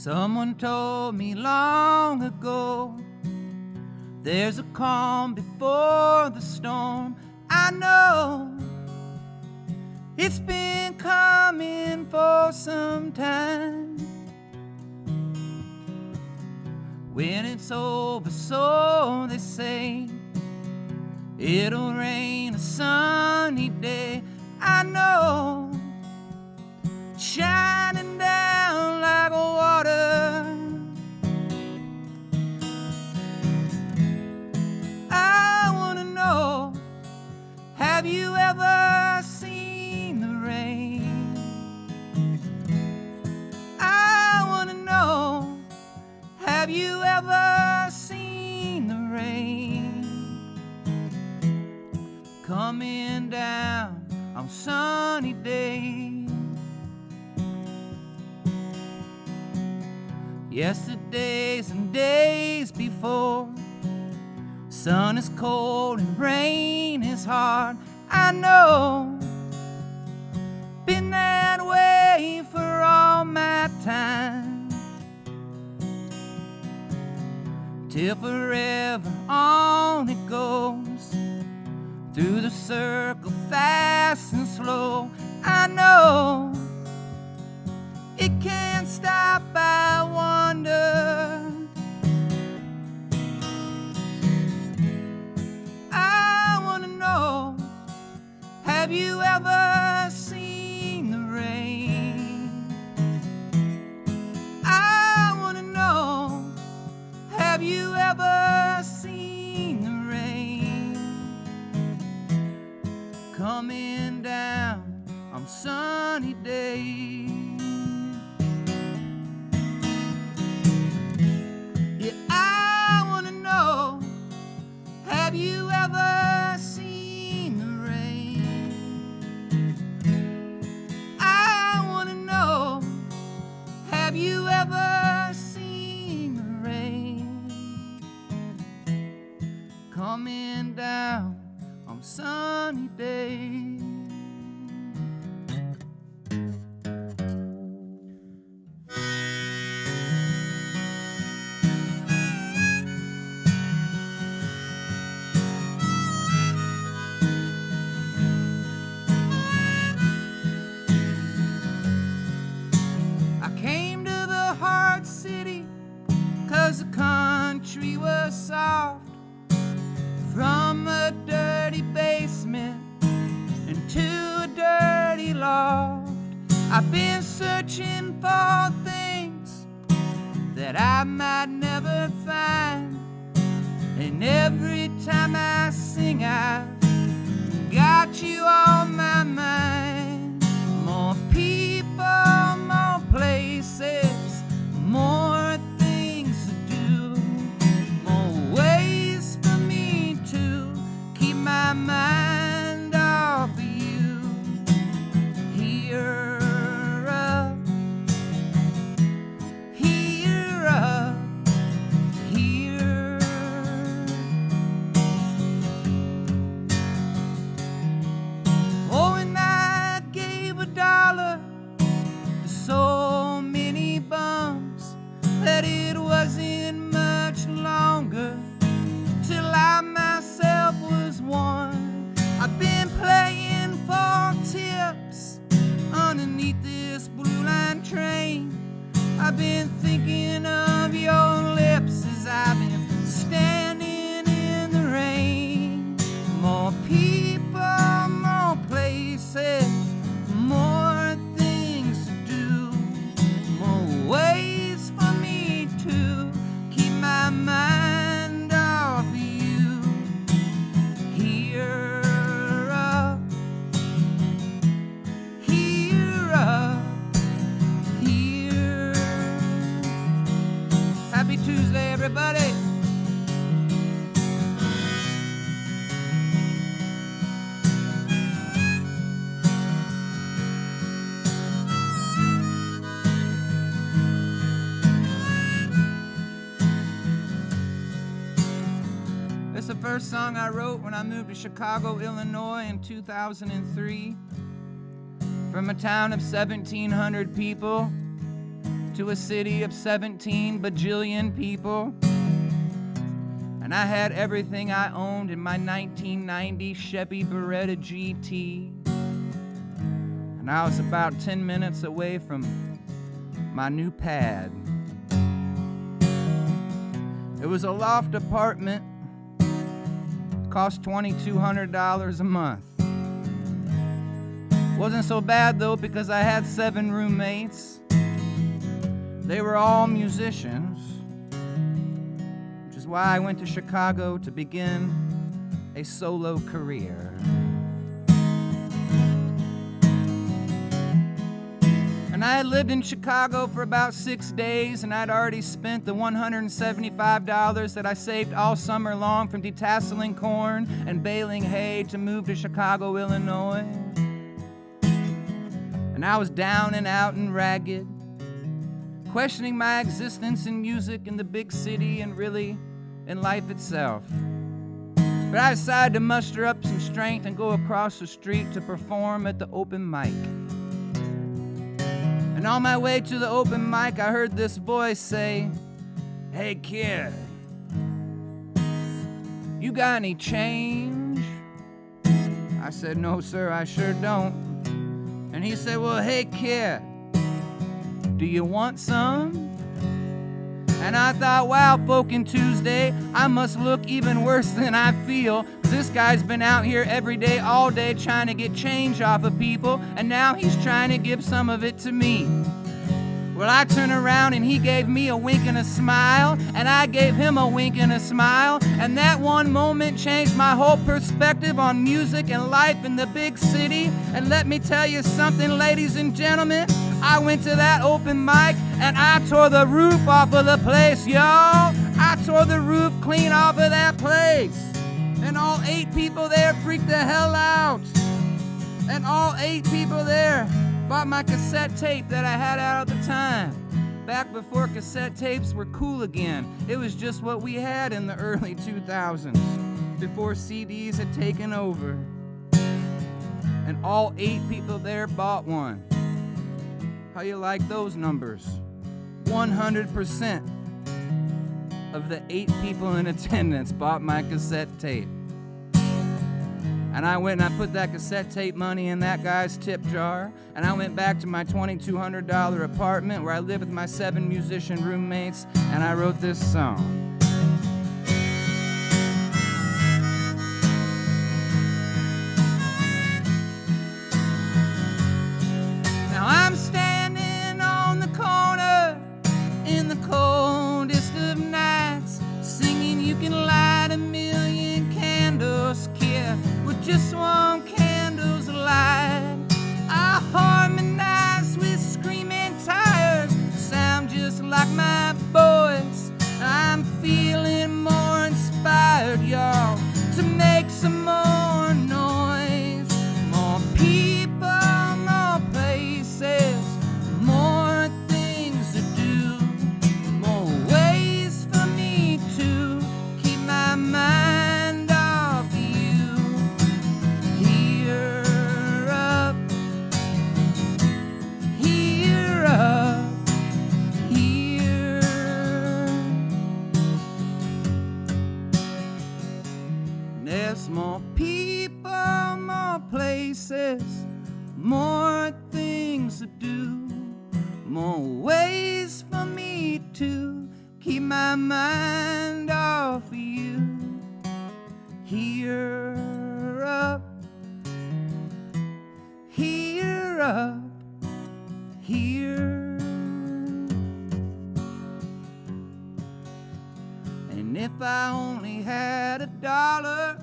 Someone told me long ago, there's a calm before the storm. I know it's been coming for some time. When it's over, so they say, it'll rain a sunny day. I know, shining down like water. I wanna know, have you ever seen the rain? I wanna know, have you ever seen the rain coming down on sunny days? Yesterdays and days before, sun is cold and rain is hard. I know, been that way for all my time, till forever on it goes, through the circle fast and slow. I know it can't stop, I wonder. I wanna know, have you ever seen the rain? I wanna know, have you ever seen the rain coming down on sunny days? Yeah, I wanna know, have you ever seen the rain? I wanna know, have you ever seen the rain coming down on sunny days? The country was soft, from a dirty basement into a dirty loft. I've been searching for things that I might never find, and every time I sing I've got you on my mind. More people, more places, more my mind off of you. Here up, here up, here. Oh, and I gave $1 to so many bums that it wasn't much longer till I myself was one. I've been playing for tips underneath this blue line train. I've been thinking of your lips as I've been standing in the rain. More people, more places, more things to do, more ways for me to keep my mind off of you. Here up, here up, here. Happy Tuesday, everybody. It's the first song I wrote when I moved to Chicago, Illinois in 2003. From a town of 1,700 people to a city of 17 bajillion people. And I had everything I owned in my 1990 Chevy Beretta GT. And I was about 10 minutes away from my new pad. It was a loft apartment, cost $2,200 a month. Wasn't so bad though, because I had 7 roommates. They were all musicians, which is why I went to Chicago to begin a solo career. And I had lived in Chicago for about 6 days, and I'd already spent the $175 that I saved all summer long from detasseling corn and baling hay to move to Chicago, Illinois. And I was down and out and ragged, questioning my existence in music in the big city and really in life itself. But I decided to muster up some strength and go across the street to perform at the open mic. And on my way to the open mic, I heard this voice say, "Hey kid, you got any change?" I said, "No sir, I sure don't." And he said, "Well, hey kid, do you want some?" And I thought, wow, Folkin Tuesday, I must look even worse than I feel. 'Cause this guy's been out here every day, all day, trying to get change off of people, and now he's trying to give some of it to me. Well, I turned around and he gave me a wink and a smile, and I gave him a wink and a smile, and that one moment changed my whole perspective on music and life in the big city. And let me tell you something, ladies and gentlemen, I went to that open mic and I tore the roof off of the place, y'all. I tore the roof clean off of that place. And all 8 people there freaked the hell out. And all 8 people there bought my cassette tape that I had out at the time. Back before cassette tapes were cool again. It was just what we had in the early 2000s, before CDs had taken over. And all 8 people there bought one. How you like those numbers? 100% of the 8 people in attendance bought my cassette tape. And I went and I put that cassette tape money in that guy's tip jar, and I went back to my $2,200 apartment where I lived with my 7 musician roommates, and I wrote this song. Now I'm standing on the corner in the coldest of nights, singing "You Can Light a Million Candles, Kid, with just one candle's light." I harmonize with screaming tires, sound just like my voice. I'm feeling more inspired, y'all, to make some more noise. More people, more places, more things to do, more ways for me to keep my mind off you. Here up, here up, here. There's more people, more places, more things to do, more ways for me to keep my mind off you. Here up, here up, here. And if I only had $1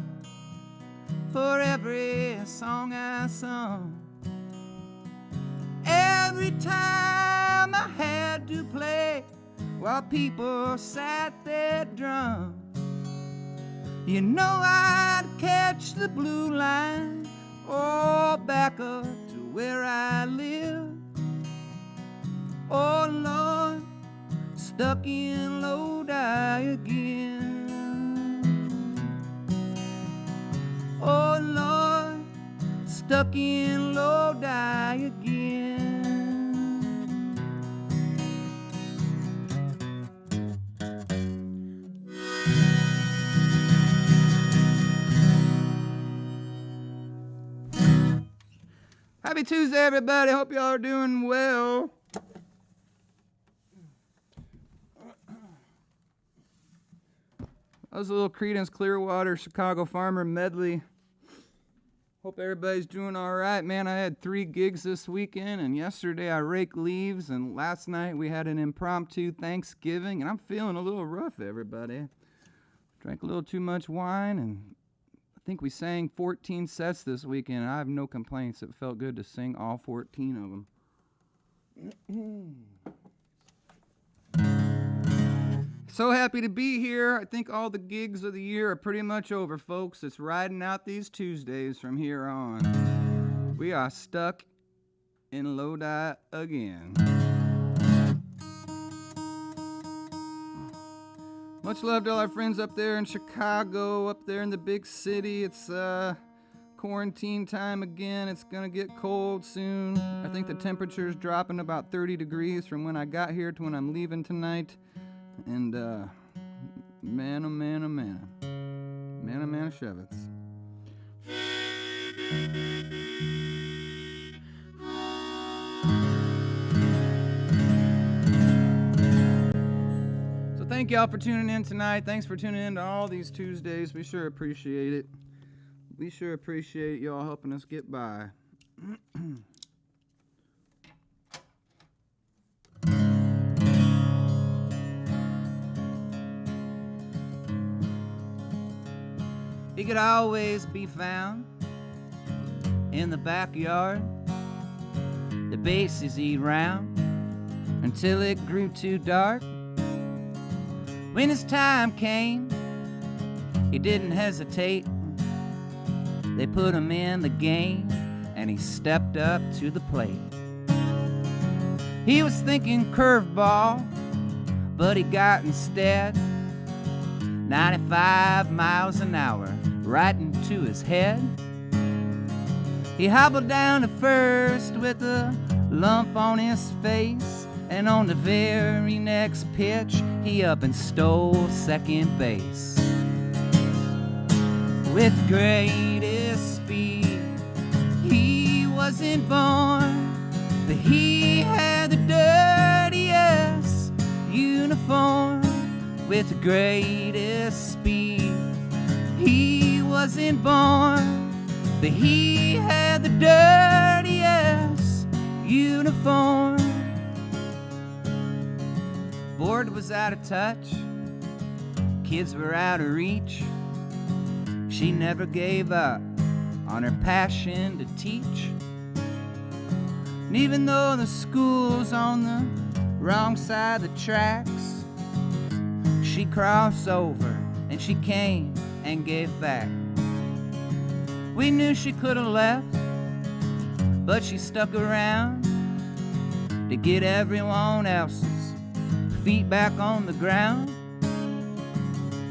for every song I sung, every time I had to play while people sat there drunk, you know I'd catch the blue line, or back up to where I live. Oh Lord, stuck in Lodi again. Oh Lord, stuck in Lodi again. Happy Tuesday, everybody. Hope y'all are doing well. That was a little Creedence Clearwater Chicago Farmer medley. Hope everybody's doing all right, man. I had 3 gigs this weekend, and yesterday I raked leaves, and last night we had an impromptu Thanksgiving, and I'm feeling a little rough, everybody. Drank a little too much wine, and I think we sang 14 sets this weekend, and I have no complaints. It felt good to sing all 14 of them. So happy to be here. I think all the gigs of the year are pretty much over, folks. It's riding out these Tuesdays from here on. We are stuck in Lodi again. Much love to all our friends up there in Chicago, up there in the big city. It's quarantine time again. It's gonna get cold soon. I think the temperature's dropping about 30 degrees from when I got here to when I'm leaving tonight. And, man, oh man, oh man. Man, oh man, of Shevitz. So thank y'all for tuning in tonight. Thanks for tuning in to all these Tuesdays. We sure appreciate it. We sure appreciate y'all helping us get by. He could always be found in the backyard. The bases he'd round until it grew too dark. When his time came, he didn't hesitate. They put him in the game, and he stepped up to the plate. He was thinking curveball, but he got instead 95 miles an hour right into his head. He hobbled down to first with a lump on his face, and on the very next pitch, he up and stole second base. With greatest speed, he wasn't born, but he had the dirtiest uniform. With the greatest speed, he wasn't born, but he had the dirtiest uniform. Board was out of touch, kids were out of reach. She never gave up on her passion to teach. And even though the school's on the wrong side of the tracks, she crossed over and she came and gave back. We knew she could have left, but she stuck around to get everyone else's feet back on the ground.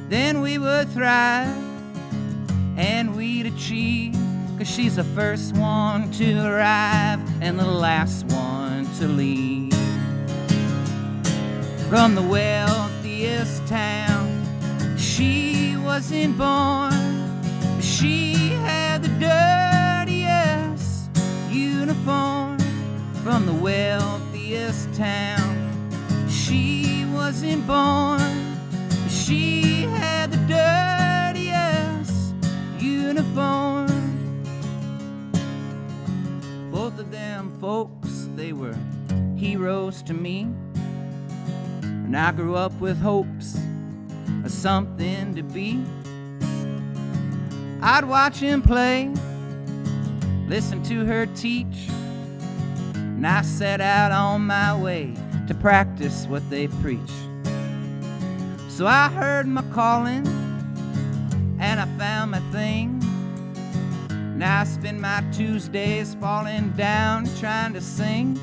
Then we would thrive and we'd achieve, 'cause she's the first one to arrive and the last one to leave. From the wealthiest town, she wasn't born, but she had the dirtiest uniform. From the wealthiest town, she wasn't born, but she had the dirtiest uniform. Both of them folks, they were heroes to me. And I grew up with hopes of something to be. I'd watch him play, listen to her teach, and I set out on my way to practice what they preach. So I heard my calling, and I found my thing. Now I spend my Tuesdays falling down trying to sing.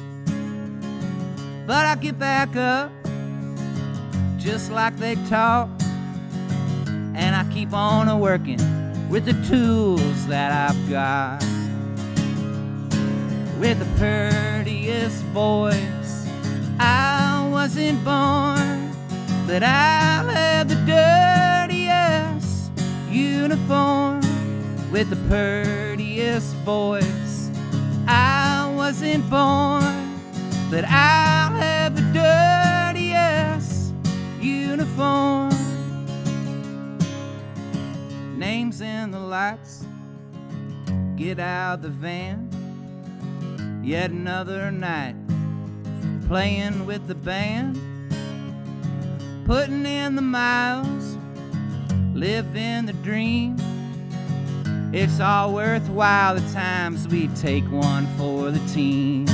But I get back up just like they taught, and I keep on working with the tools that I've got. With the prettiest voice, I wasn't born, but I'll have the dirtiest uniform. With the prettiest voice, I wasn't born, but I'll have the dirtiest uniform. Names in the lights, get out the van. Yet another night, playing with the band. Putting in the miles, living the dream. It's all worthwhile the times we take one for the team.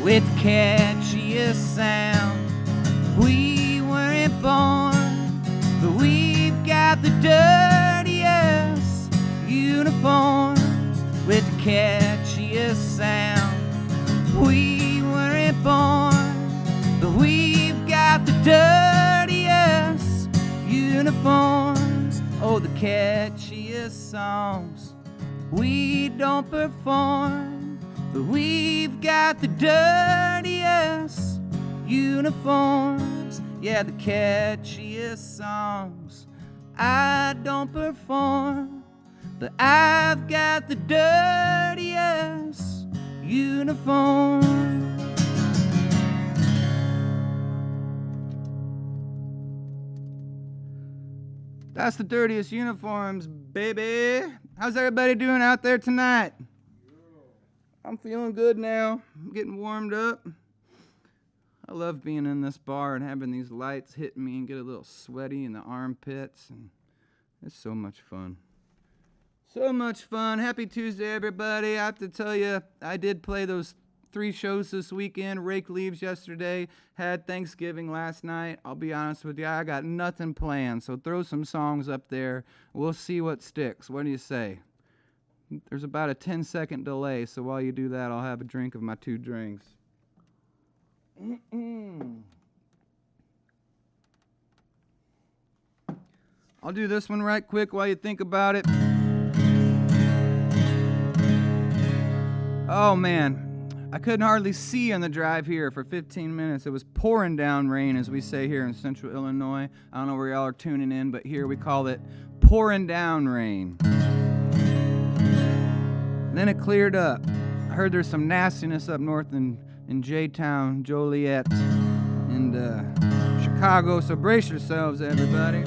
With the catchiest sound, we weren't born, but we've got the dirtiest uniforms. With the catchiest sound, we weren't born, but we've got the dirtiest uniforms. Oh, the catchiest songs we don't perform, but we've got the dirtiest uniforms. Yeah, the catchiest songs I don't perform, but I've got the dirtiest uniform. That's the Dirtiest Uniforms, baby. How's everybody doing out there tonight? I'm feeling good now. I'm getting warmed up. I love being in this bar and having these lights hit me and get a little sweaty in the armpits. And it's so much fun. So much fun. Happy Tuesday, everybody. I have to tell you, I did play those 3 shows this weekend. Rake Leaves yesterday. Had Thanksgiving last night. I'll be honest with you, I got nothing planned. So throw some songs up there. We'll see what sticks. What do you say? There's about a 10-second delay, so while you do that, I'll have a drink of my 2 drinks. I'll do this one right quick while you think about it. Oh man, I couldn't hardly see on the drive here for 15 minutes. It was pouring down rain, as we say here in central Illinois. I don't know where y'all are tuning in, but here we call it pouring down rain. Then it cleared up. I heard there's some nastiness up north in J-Town, Joliet, and Chicago, so brace yourselves, everybody.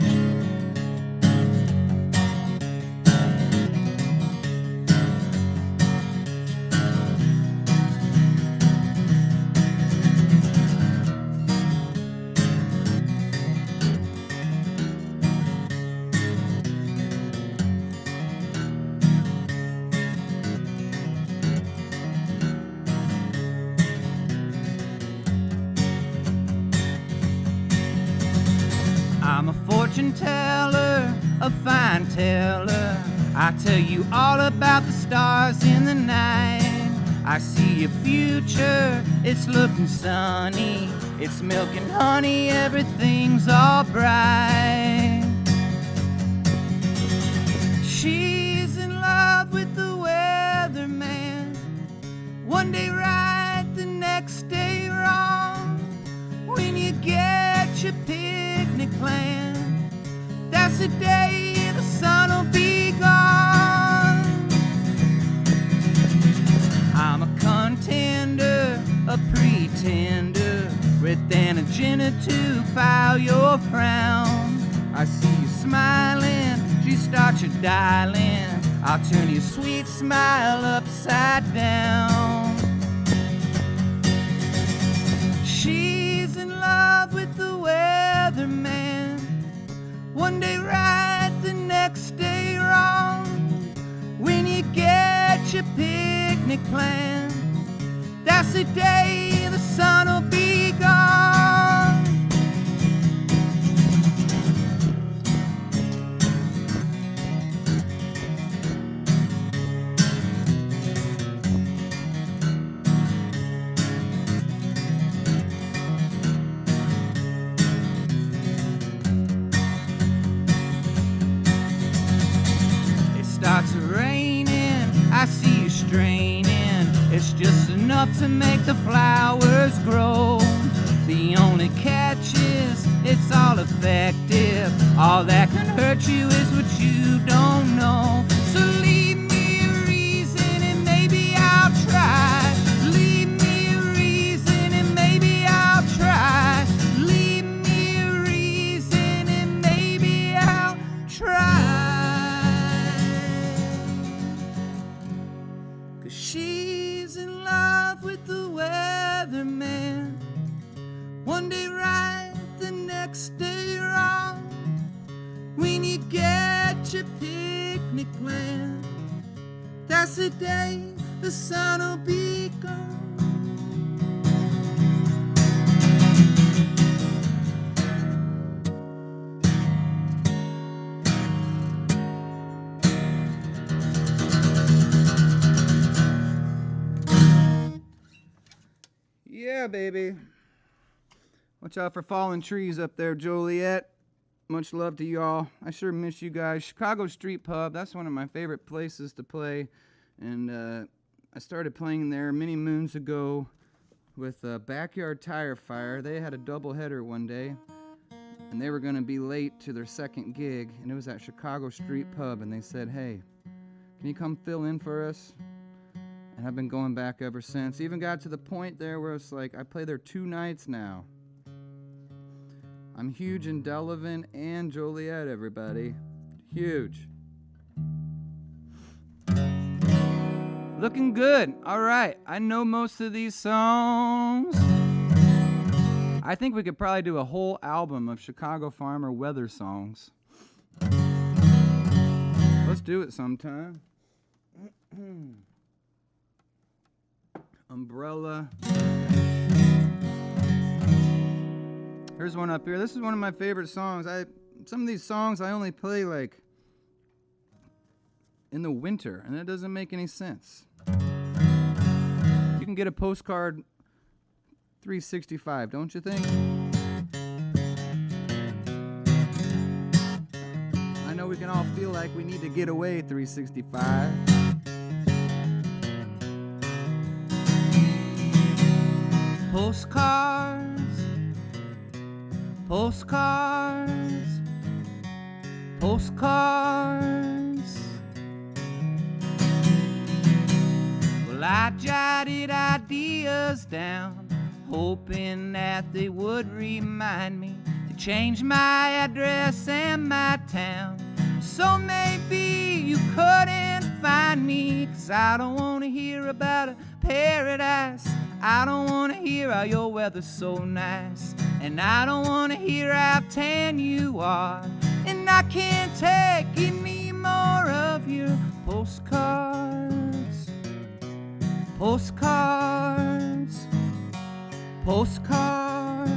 I'm a fortune teller, a fine teller. I tell you all about the stars in the night. I see your future, it's looking sunny. It's milk and honey, everything's all bright. She's in love with the weatherman. One day right, the next day wrong. When you get your picnic plan, that's the day the sun will be gone. I'm a contender, a pretender, with an agenda to foul your frown. I see you smiling, she starts your dialing. I'll turn your sweet smile upside down. She's in love with the weatherman. One day right, the next day wrong. When you get your picnic plan, that's the day the sun will be gone. Starts raining, I see you straining. It's just enough to make the flowers grow. The only catch is it's all effective. All that can hurt you is what you don't know. So leave me a reason and maybe I'll in love with the weatherman. One day right, the next day wrong. When you get your picnic planned, that's the day the sun will be gone. Yeah, baby. Watch out for fallen trees up there, Joliet. Much love to y'all. I sure miss you guys. Chicago Street Pub, that's one of my favorite places to play. And I started playing there many moons ago with Backyard Tire Fire. They had a doubleheader one day, and they were going to be late to their second gig, and it was at Chicago Street Pub, and they said, hey, can you come fill in for us? And I've been going back ever since. Even got to the point there where it's like I play there 2 nights now. I'm huge in Delavan and Joliet, everybody. Huge. Looking good. All right. I know most of these songs. I think we could probably do a whole album of Chicago farmer weather songs. Let's do it sometime. Umbrella. Here's one up here. This is one of my favorite songs. Some of these songs I only play like in the winter, and that doesn't make any sense. You can get a postcard 365, don't you think? I know we can all feel like we need to get away 365. Postcards. Postcards, postcards. Well, I jotted ideas down, hoping that they would remind me to change my address and my town. So maybe you couldn't find me, 'cause I don't want to hear about a paradise. I don't want to hear how your weather's so nice. And I don't want to hear how tan you are. And I can't take any more of your postcards. Postcards. Postcards.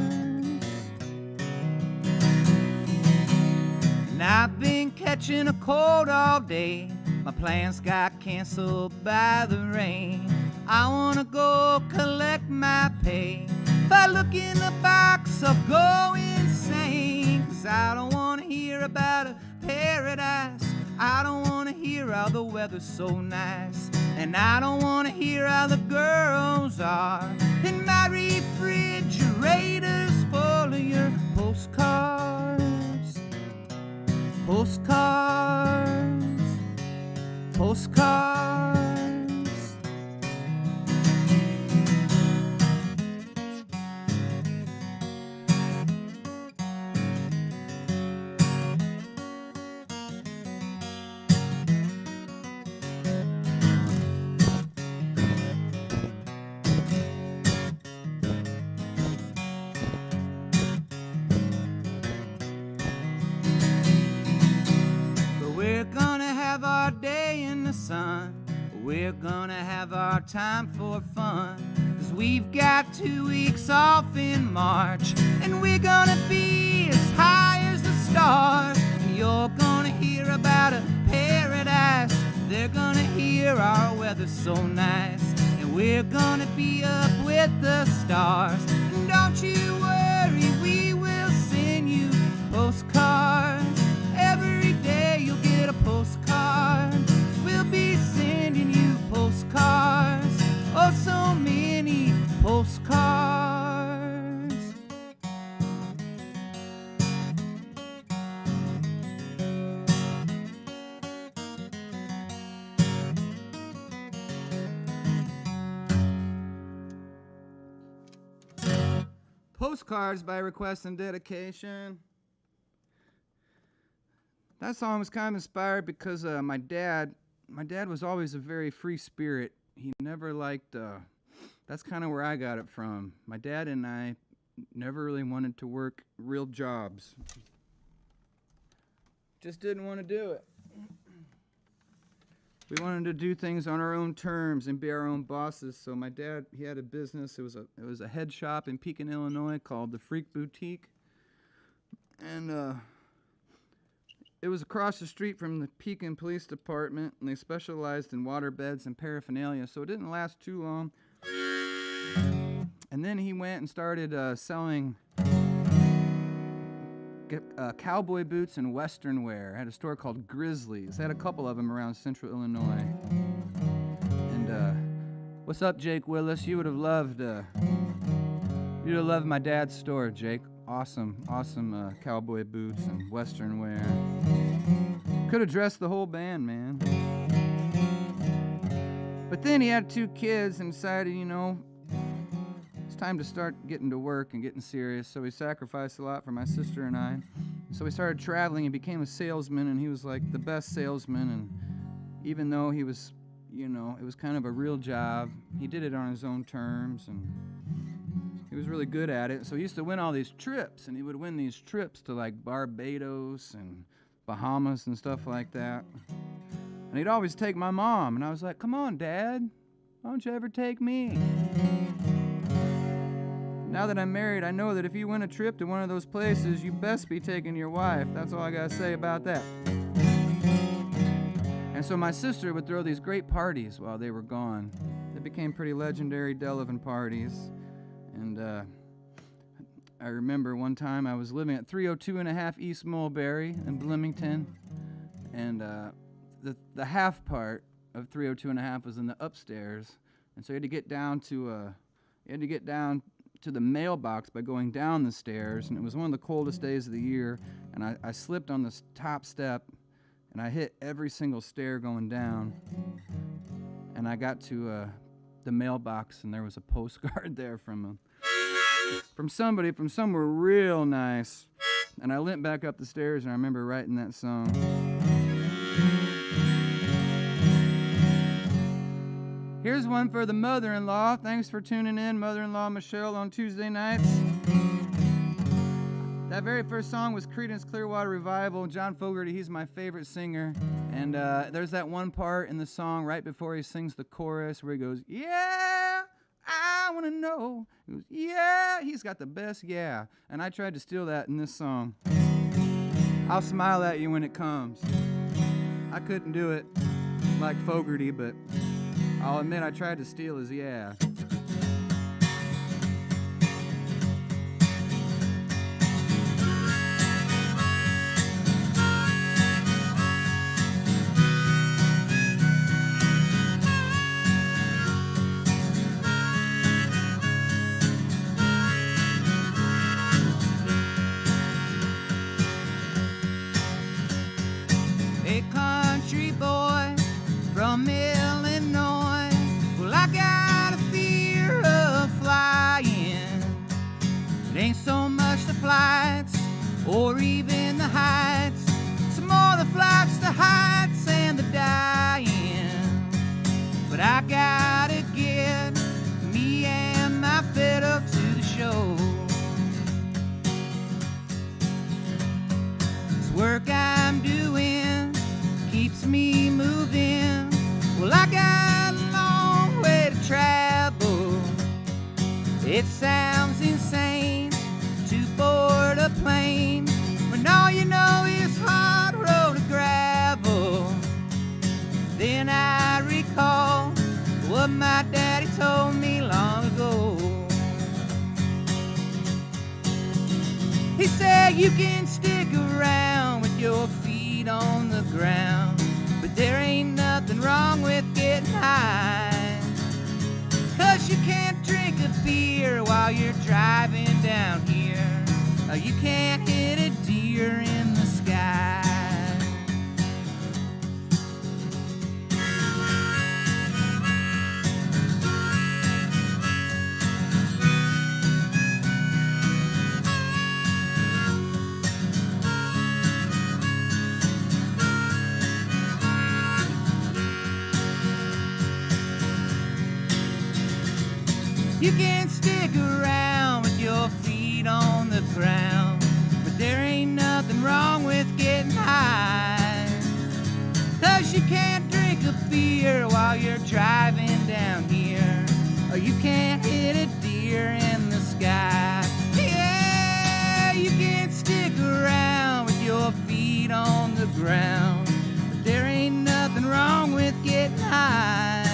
And I've been catching a cold all day. My plans got canceled by the rain. I want to go collect my pay. If I look in the box, I'll go insane. 'Cause I don't want to hear about a paradise. I don't want to hear how the weather's so nice. And I don't want to hear how the girls are. And my refrigerator's full of your postcards. Postcards. Postcards. Sun. We're gonna have our time for fun, 'cause we've got 2 weeks off in March, and we're gonna be as high as the stars. And you're gonna hear about a paradise. They're gonna hear our weather's so nice, and we're gonna be up with the stars. And don't you worry, we will send you postcards. Every day you'll get a postcard. We'll be sending you postcards. Oh, so many postcards. Postcards by request and dedication. That song was kind of inspired because my dad was always a very free spirit, he never liked, that's kind of where I got it from. My dad and I never really wanted to work real jobs. Just didn't want to do it. We wanted to do things on our own terms and be our own bosses. So my dad, he had a business. It was a head shop in Pekin, Illinois called the Freak Boutique. And it was across the street from the Pekin Police Department, and they specialized in water beds and paraphernalia, so it didn't last too long. And then he went and started selling cowboy boots and western wear. Had a store called Grizzlies. They had a couple of them around central Illinois. And what's up, Jake Willis? You'd have loved my dad's store, Jake. Awesome cowboy boots and western wear. Could have dressed the whole band, man. But then he had 2 kids and decided, it's time to start getting to work and getting serious. So he sacrificed a lot for my sister and I. So he started traveling and became a salesman, and he was like the best salesman. And even though he was, it was kind of a real job, he did it on his own terms, and he was really good at it. So he used to win all these trips, and he would win these trips to like Barbados and Bahamas and stuff like that. And he'd always take my mom, and I was like, come on, Dad, why don't you ever take me? Now that I'm married, I know that if you win a trip to one of those places, you best be taking your wife. That's all I gotta say about that. And so my sister would throw these great parties while they were gone. They became pretty legendary Delavan parties. And I remember one time I was living at 302.5 East Mulberry in Bloomington, and the half part of 302.5 was in the upstairs, and so you had to get down to the mailbox by going down the stairs, and it was one of the coldest days of the year, and I slipped on this top step, and I hit every single stair going down, and I got to the mailbox, and there was a postcard there from somebody from somewhere real nice, and I limped back up the stairs, and I remember writing that song. Here's one for the mother-in-law. Thanks for tuning in, mother-in-law Michelle, on Tuesday nights. That very first song was Creedence Clearwater Revival. John Fogerty, he's my favorite singer. And there's that one part in the song right before he sings the chorus where he goes, yeah, I want to know. He goes, yeah, he's got the best yeah. And I tried to steal that in this song. I'll smile at you when it comes. I couldn't do it like Fogerty, but I'll admit I tried to steal his yeah. A country boy from Illinois. Well, I got a fear of flying. It ain't so much the flights or even the heights. It's more the flights, the heights, and the dying. But I gotta get me and my fed up to the show. This work I'm doing keeps me moving. Well, I got a long way to travel. It sounds insane to board a plane when all you know is hard road to gravel. Then I recall what my daddy told me long ago. He said you can stick around with your feet on the ground, but there ain't nothing wrong with getting high. 'Cause you can't drink a beer while you're driving down here. You can't hit a deer in the sky. You can stick around with your feet on the ground, but there ain't nothing wrong with getting high. 'Cause you can't drink a beer while you're driving down here, or you can't hit a deer in the sky. Yeah, you can stick around with your feet on the ground, but there ain't nothing wrong with getting high.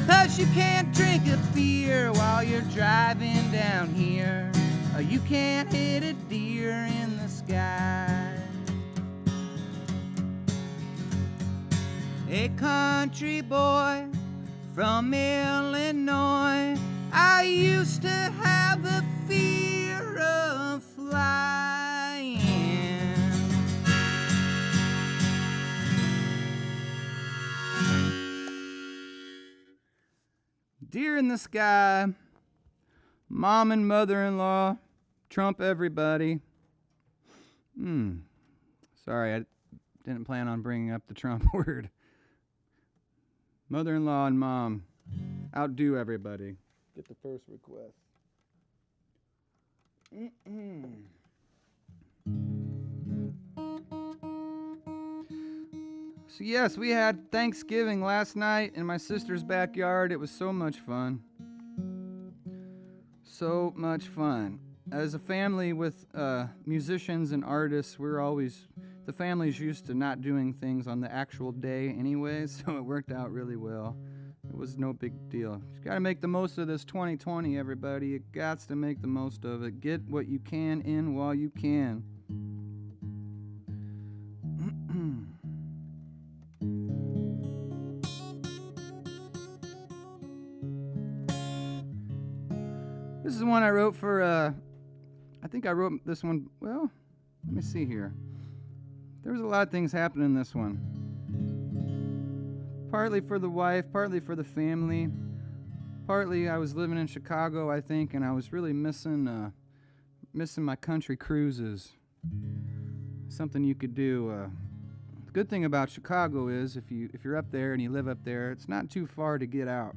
'Cause you can't drink a beer while you're driving down here, or you can't hit a deer in the sky. A country boy from Illinois, I used to have the fear of flying. Deer in the sky, mom and mother-in-law, trump everybody. Sorry, I didn't plan on bringing up the Trump word. Mother-in-law and mom, outdo everybody. Get the first request. So yes, we had Thanksgiving last night in my sister's backyard. It was so much fun. So much fun. As a family with musicians and artists, the family's used to not doing things on the actual day anyway, so it worked out really well. It was no big deal. You gotta make the most of this 2020, everybody. You gots to make the most of it. Get what you can in while you can. This is one I wrote for, I think I wrote this one, well, let me see here. There was a lot of things happening in this one. Partly for the wife, partly for the family. Partly I was living in Chicago, I think, and I was really missing my country cruises. Something you could do. The good thing about Chicago is if you're up there and you live up there, it's not too far to get out.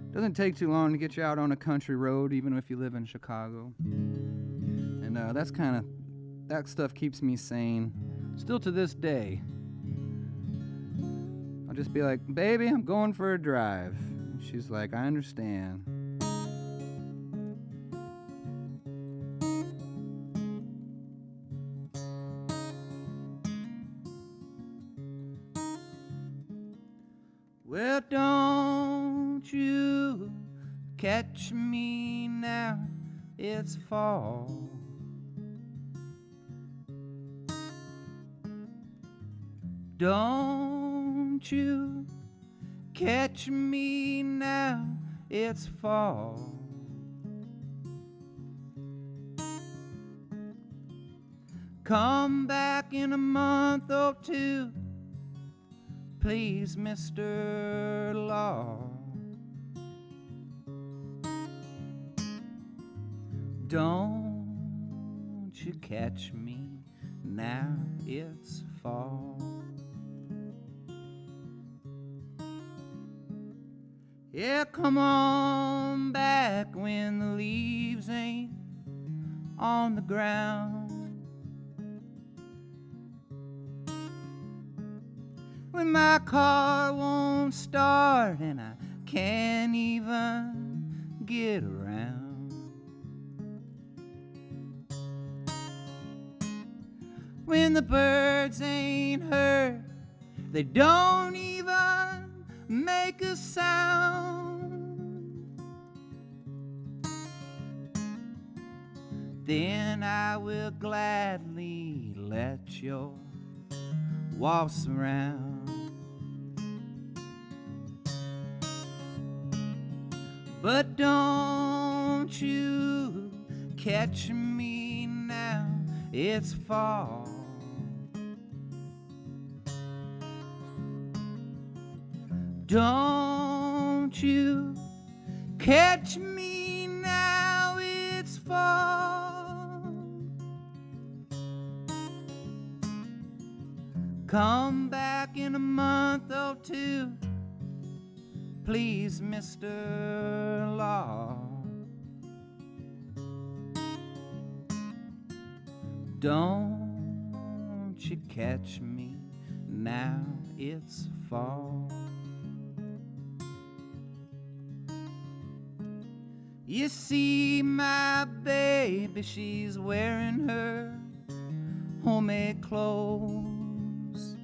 It doesn't take too long to get you out on a country road, even if you live in Chicago. And that stuff keeps me sane. Still to this day. I'll just be like, baby, I'm going for a drive. And she's like, I understand. Well, don't you catch me now, it's fall. Don't you catch me now, it's fall. Come back in a month or two, please, Mr. Law. Don't you catch me now, it's fall. Yeah, come on back when the leaves ain't on the ground. When my car won't start and I can't even get around. When the birds ain't heard, they don't even make a sound. Then I will gladly let you waltz around. But don't you catch me now, it's fall. Don't you catch me now, it's fall. Come back in a month or two, please, Mr. Law. Don't you catch me now, it's fall. You see my baby, she's wearing her homemade clothes.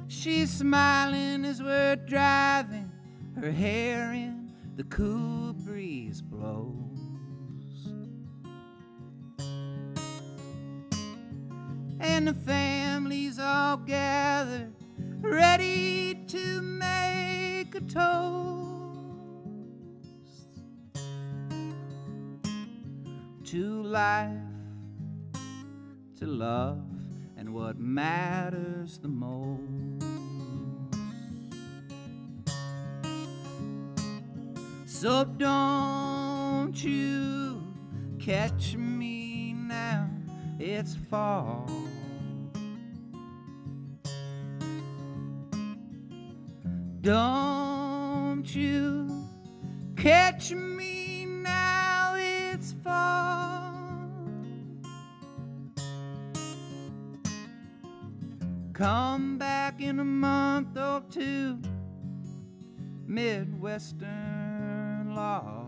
She's smiling as we're driving, her hair in the cool breeze blows. And the family's all gathered, ready to make a toast to life, to love, and what matters the most. So don't you catch me now, it's fall. Don't you catch me now, it's fall. Come back in a month or two, Midwestern law.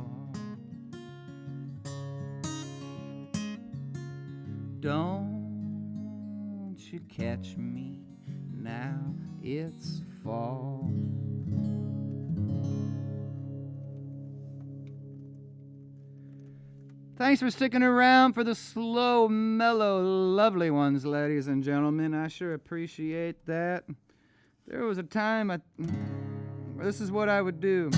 Don't you catch me now, it's fall. Thanks for sticking around for the slow, mellow, lovely ones, ladies and gentlemen. I sure appreciate that. There was a time this is what I would do.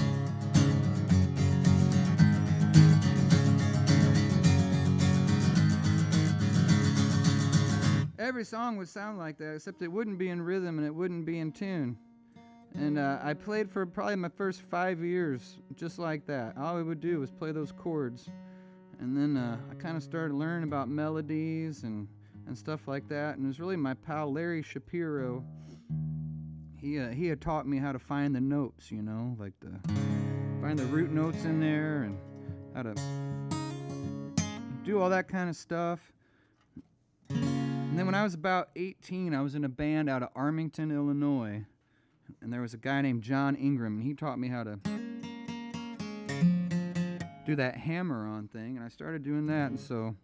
Every song would sound like that, except it wouldn't be in rhythm and it wouldn't be in tune. And I played for probably my first 5 years just like that. All I would do was play those chords. And then I kind of started learning about melodies and stuff like that. And it was really my pal Larry Shapiro. He had taught me how to find the notes, you know, like find the root notes in there and how to do all that kind of stuff. And then when I was about 18, I was in a band out of Armington, Illinois. And there was a guy named John Ingram, and he taught me how to do that hammer-on thing, and I started doing that. And so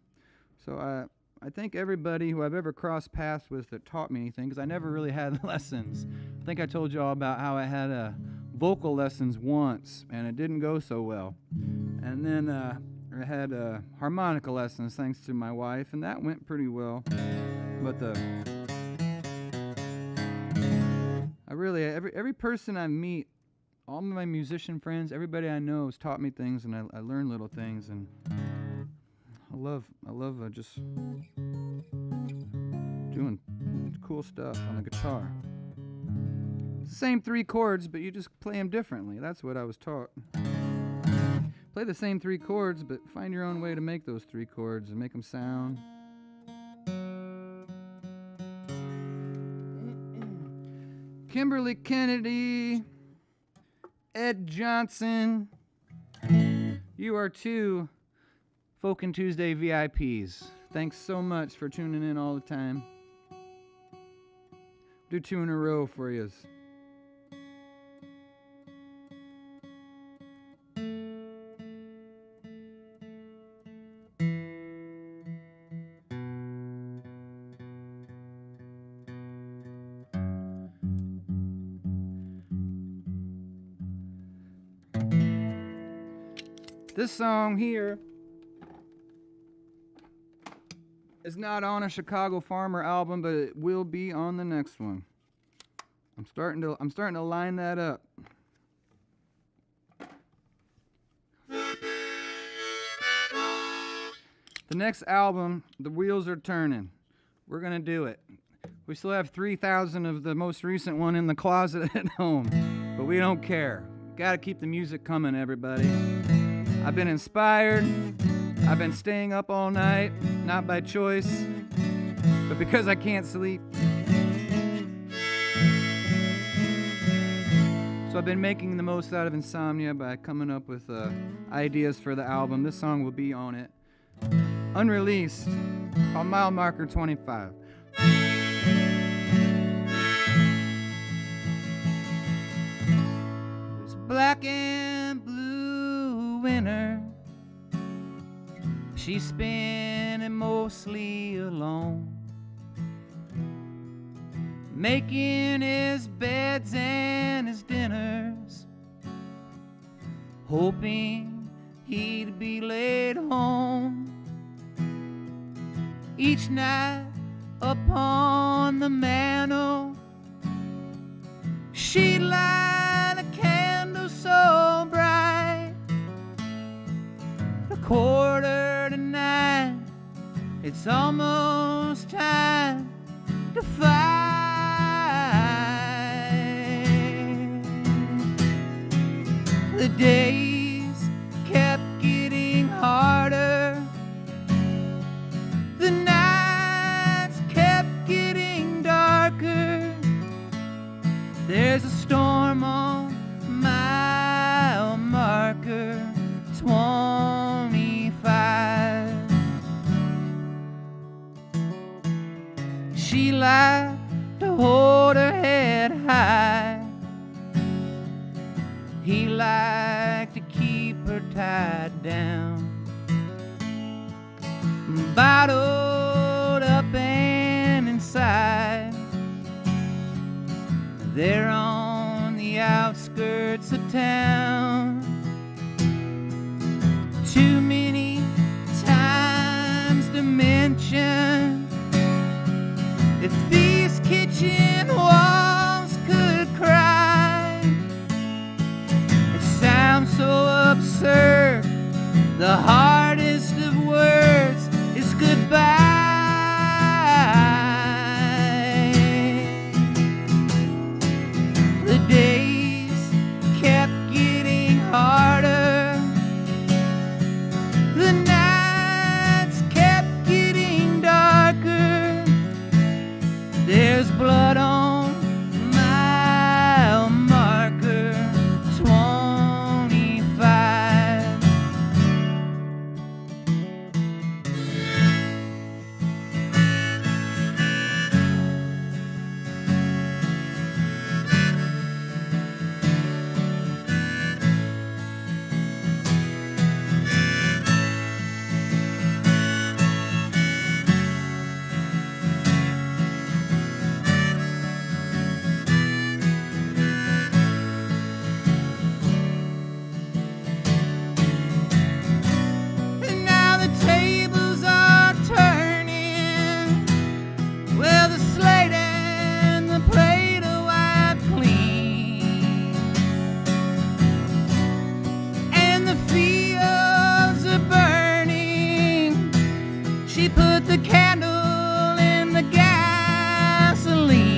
I think everybody who I've ever crossed paths with that taught me anything, because I never really had lessons. I think I told you all about how I had vocal lessons once, and it didn't go so well. And then I had harmonica lessons thanks to my wife, and that went pretty well. But every person I meet, all my musician friends, everybody I know has taught me things, and I learn little things, and I love just doing cool stuff on the guitar. It's the same 3 chords, but you just play them differently. That's what I was taught. Play the same 3 chords, but find your own way to make those 3 chords and make them sound. Kimberly Kennedy, Ed Johnson, you are 2 Folkin Tuesday VIPs. Thanks so much for tuning in all the time. Do 2 in a row for you. This song here is not on a Chicago Farmer album, but it will be on the next one. I'm starting to line that up. The next album, the wheels are turning. We're gonna do it. We still have 3,000 of the most recent one in the closet at home, but we don't care. Gotta keep the music coming, everybody. I've been inspired. I've been staying up all night, not by choice, but because I can't sleep. So I've been making the most out of insomnia by coming up with ideas for the album. This song will be on it. unreleased, called Mile Marker 25. There's black and blue winter, she's spinning mostly alone, making his beds and his dinners, hoping he'd be laid home. Each night upon the mantel, she'd light a candle so bright. 8:45, it's almost time to fight. The days kept getting harder, the nights kept getting darker. There's a storm on mile marker 25. She liked to hold her head high, he liked to keep her tied down, bottled up and inside. They're on the outskirts of town. Too many times to mention, if these kitchen walls could cry. It sounds so absurd, the hardest of words is goodbye. The days kept getting harder, the nights kept getting darker. There's blood on mile marker 25. And now the tables are turning, well, the slate and the plate are wiped clean, and the fields are burning. She put the candle in the gasoline.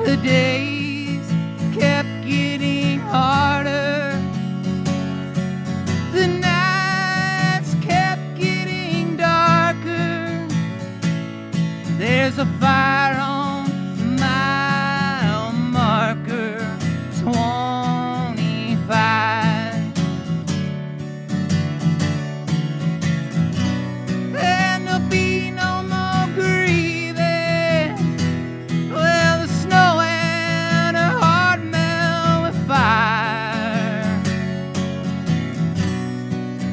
The days kept getting harder, the nights kept getting darker. There's a fire on mile marker 25. And there'll be no more grieving, well, the snow and her heart melt with fire.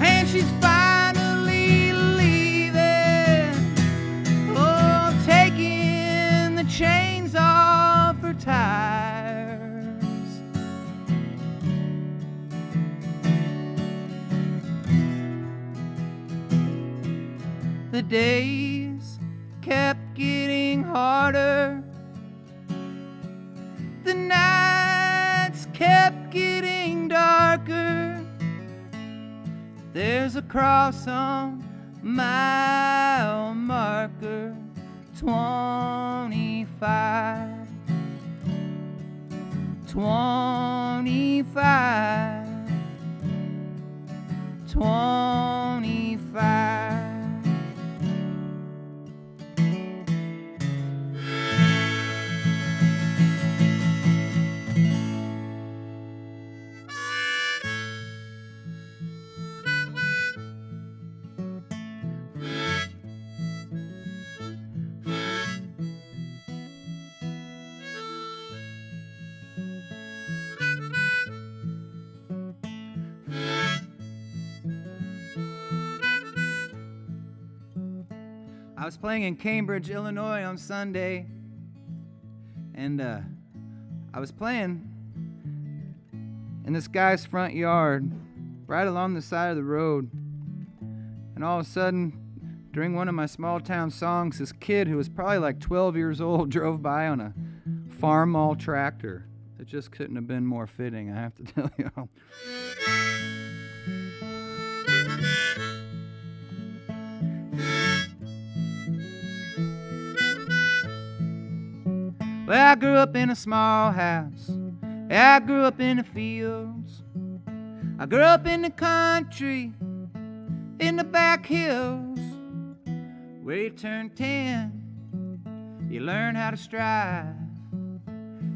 And she's finally leaving, oh, taking the chains off her tires. The days kept getting harder, the nights kept getting darker. There's a cross on mile marker 25. 25. 25. was playing in Cambridge, Illinois on Sunday, and I was playing in this guy's front yard, right along the side of the road. And all of a sudden, during one of my small town songs, this kid who was probably like 12 years old drove by on a farm mall tractor. It just couldn't have been more fitting, I have to tell you. Well, I grew up in a small house. I grew up in the fields. I grew up in the country, in the back hills. Where you turn 10, you learn how to strive.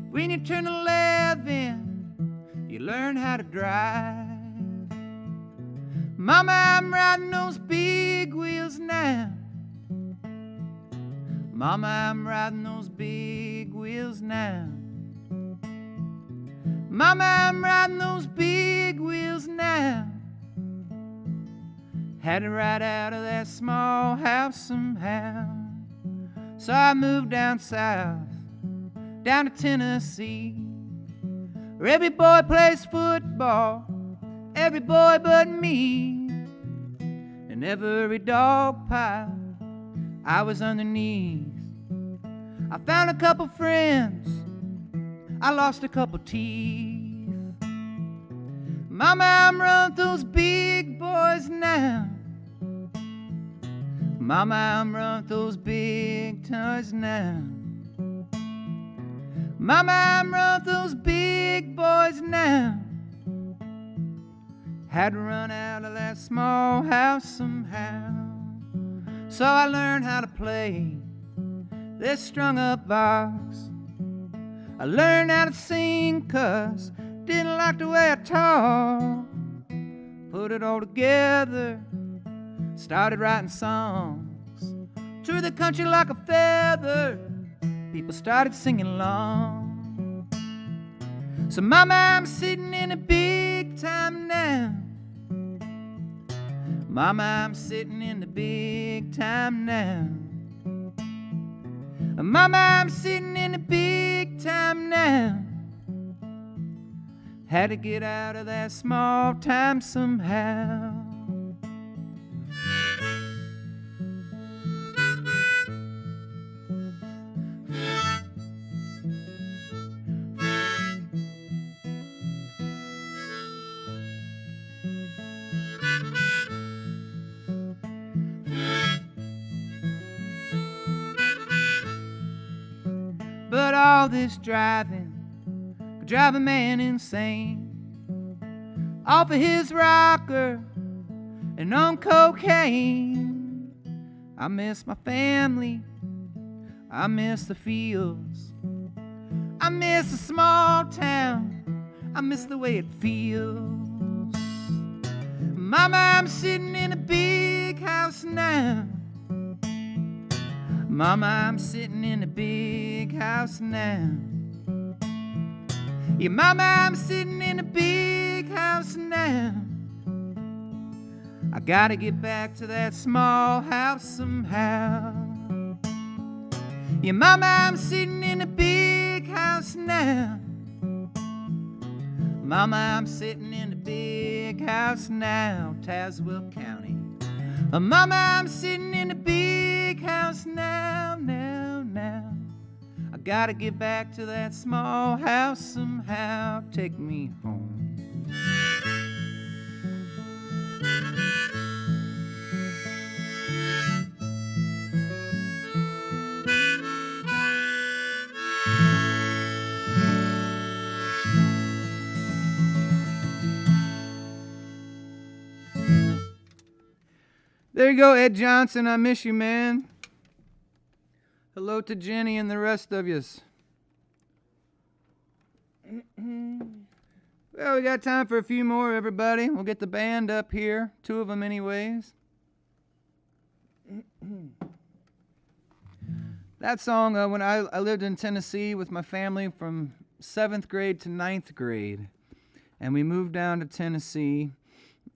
When you turn 11, you learn how to drive. Mama, I'm riding those big wheels now. Mama, I'm riding those big wheels now. Mama, I'm riding those big wheels now. Had to ride out of that small house somehow. So I moved down south, down to Tennessee, where every boy plays football, every boy but me. And every dog pile I was underneath. I found a couple friends, I lost a couple teeth. Mama, I'm running those big boys now. Mama, I'm running those big toys now. Mama, I'm running those big boys now. Had to run out of that small house somehow. So I learned how to play this strung up box. I learned how to sing 'cause didn't like the way I talk. Put it all together, started writing songs. Through the country like a feather, people started singing along. So mama, I'm sitting in a big time now. Mama, I'm sitting in the big time now. Mama, I'm sitting in the big time now. Had to get out of that small time somehow. But all this driving could drive a man insane. Off of his rocker and on cocaine. I miss my family, I miss the fields, I miss the small town, I miss the way it feels. Mama, I'm sitting in a big house now. Mama, I'm sitting in a big house now. Yeah, mama, I'm sitting in a big house now. I gotta get back to that small house somehow. Yeah, mama, I'm sitting in a big house now. Mama, I'm sitting in a big house now, Tazewell County. Mama, I'm sitting in a big house now, now. I gotta get back to that small house somehow. Take me home. There you go, Ed Johnson. I miss you, man. Hello to Jenny and the rest of yous. Well, we got time for a few more, everybody. We'll get the band up here. 2 of them anyways. That song, when I lived in Tennessee with my family from 7th grade to 9th grade. And we moved down to Tennessee.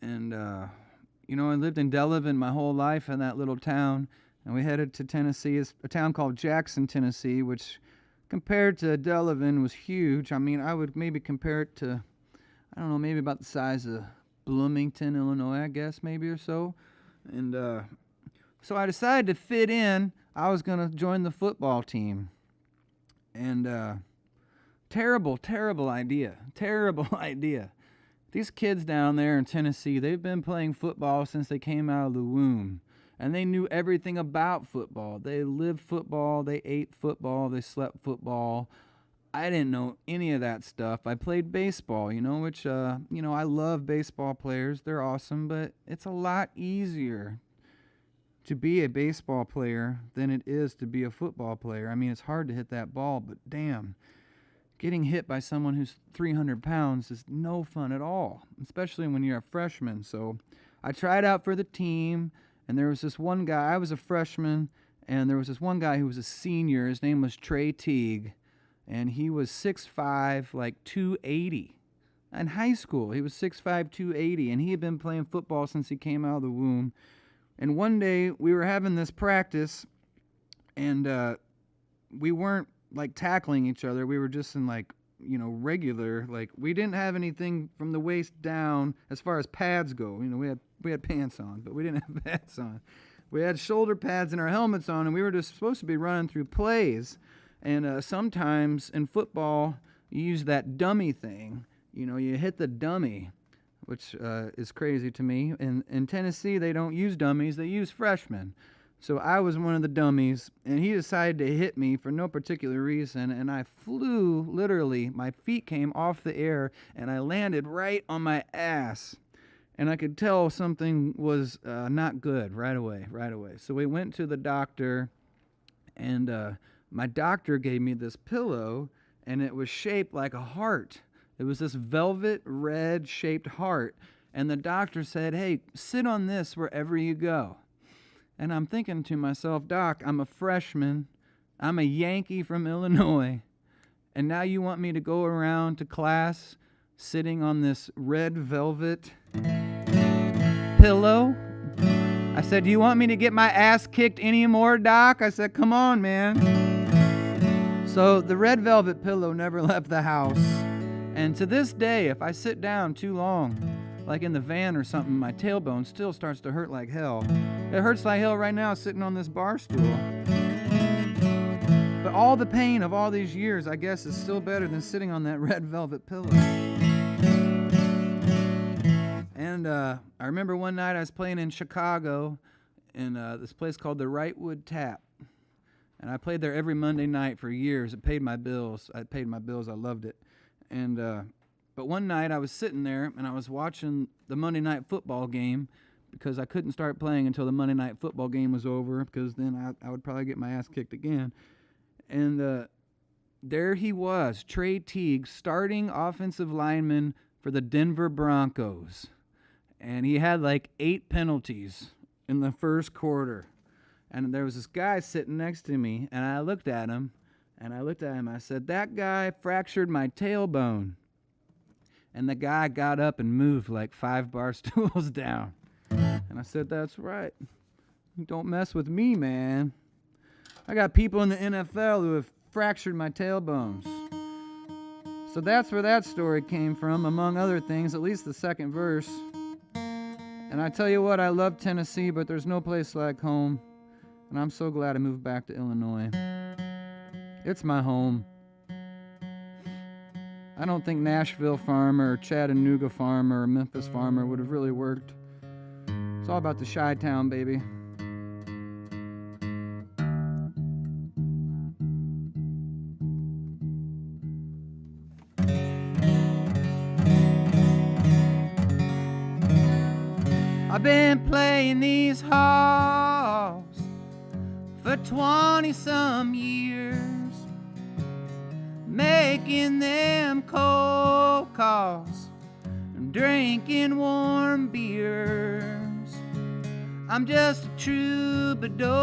And, I lived in Delavan my whole life in that little town. and we headed to Tennessee. It's a town called Jackson, Tennessee, which compared to Delavan was huge. I mean, I would maybe compare it to, I don't know, maybe about the size of Bloomington, Illinois, I guess, maybe or so. And so I decided to fit in. I was going to join the football team. And terrible idea. Terrible idea. These kids down there in Tennessee, they've been playing football since they came out of the womb. And they knew everything about football. They lived football, they ate football, they slept football. I didn't know any of that stuff. I played baseball, which, I love baseball players. They're awesome, but it's a lot easier to be a baseball player than it is to be a football player. I mean, it's hard to hit that ball, but damn, getting hit by someone who's 300 pounds is no fun at all, especially when you're a freshman. So I tried out for the team. And there was this one guy, I was a freshman, and there was this one guy who was a senior. His name was Trey Teague, and he was 6'5", like 280. In high school, he was 6'5", 280, and he had been playing football since he came out of the womb. And one day, we were having this practice, and we weren't, like, tackling each other. We were just in, like, regular, like, we didn't have anything from the waist down as far as pads go. We had pants on, but we didn't have pads on. We had shoulder pads and our helmets on, and we were just supposed to be running through plays. And sometimes in football, you use that dummy thing. You hit the dummy, which is crazy to me. In Tennessee, they don't use dummies, they use freshmen. So I was one of the dummies, and he decided to hit me for no particular reason, and I flew, literally, my feet came off the air, and I landed right on my ass. And I could tell something was not good right away. So we went to the doctor, and my doctor gave me this pillow, and it was shaped like a heart. It was this velvet red shaped heart, and the doctor said, "Hey, sit on this wherever you go." And I'm thinking to myself, "Doc, I'm a freshman. I'm a Yankee from Illinois. And now you want me to go around to class sitting on this red velvet pillow?" I said, "Do you want me to get my ass kicked anymore, Doc?" I said, "Come on, man." So the red velvet pillow never left the house. And to this day, if I sit down too long, like in the van or something, my tailbone still starts to hurt like hell. It hurts like hell right now sitting on this bar stool. But all the pain of all these years, I guess, is still better than sitting on that red velvet pillow. And I remember one night I was playing in Chicago in this place called the Wrightwood Tap. And I played there every Monday night for years. It paid my bills. I loved it. And but one night I was sitting there and I was watching the Monday night football game because I couldn't start playing until the Monday night football game was over, because then I would probably get my ass kicked again. And there he was, Trey Teague, starting offensive lineman for the Denver Broncos. And he had like 8 penalties in the first quarter. And there was this guy sitting next to me, and I looked at him, I said, "That guy fractured my tailbone." And the guy got up and moved like 5 bar stools down. And I said, "That's right. Don't mess with me, man. I got people in the NFL who have fractured my tailbones." So that's where that story came from, among other things, at least the second verse. And I tell you what, I love Tennessee, but there's no place like home. And I'm so glad I moved back to Illinois. It's my home. I don't think Nashville Farmer or Chattanooga Farmer or Memphis Farmer would have really worked. It's all about the Chi-Town, baby. I've been playing these halls for 20-some years, making them cold calls and drinking warm beers. I'm just a troubadour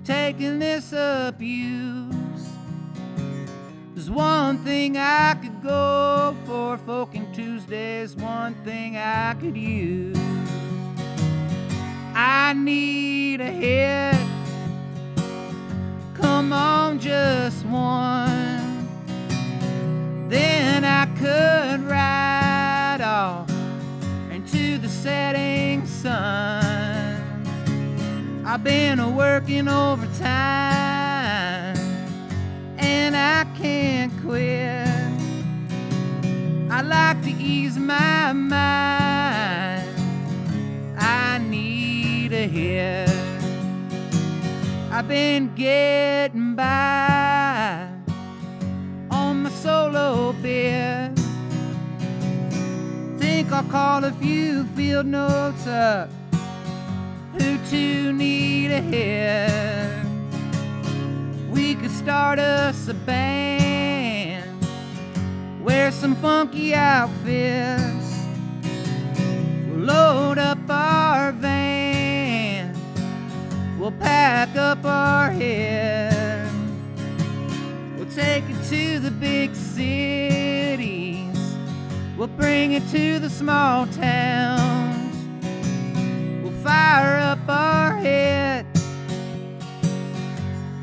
taking this abuse. There's one thing I could go for, Folkin Tunesdays, one thing I could use. I need a hit. Come on, just one. Then I could ride off into the setting sun. I've been working overtime and I can't quit. I like to ease my mind. I need a hit. I've been getting by on my solo bit. Think I'll call a few field notes up who to need a hit. We could start us a band, wear some funky outfits. We'll load up our van, we'll pack up our head. We'll take it to the big cities, we'll bring it to the small towns. We'll fire up our head,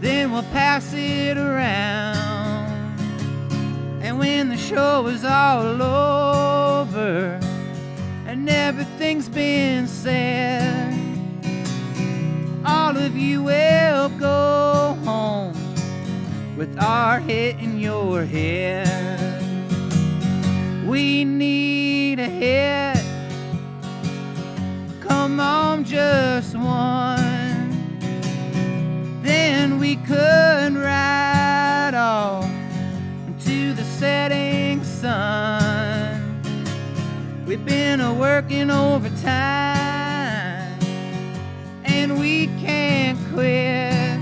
then we'll pass it around. And when the show is all over and everything's been said, all of you will go home with our hit in your head. We need a hit. Come on, just one. Then we could ride off into the setting sun. We've been working overtime and we can't quit.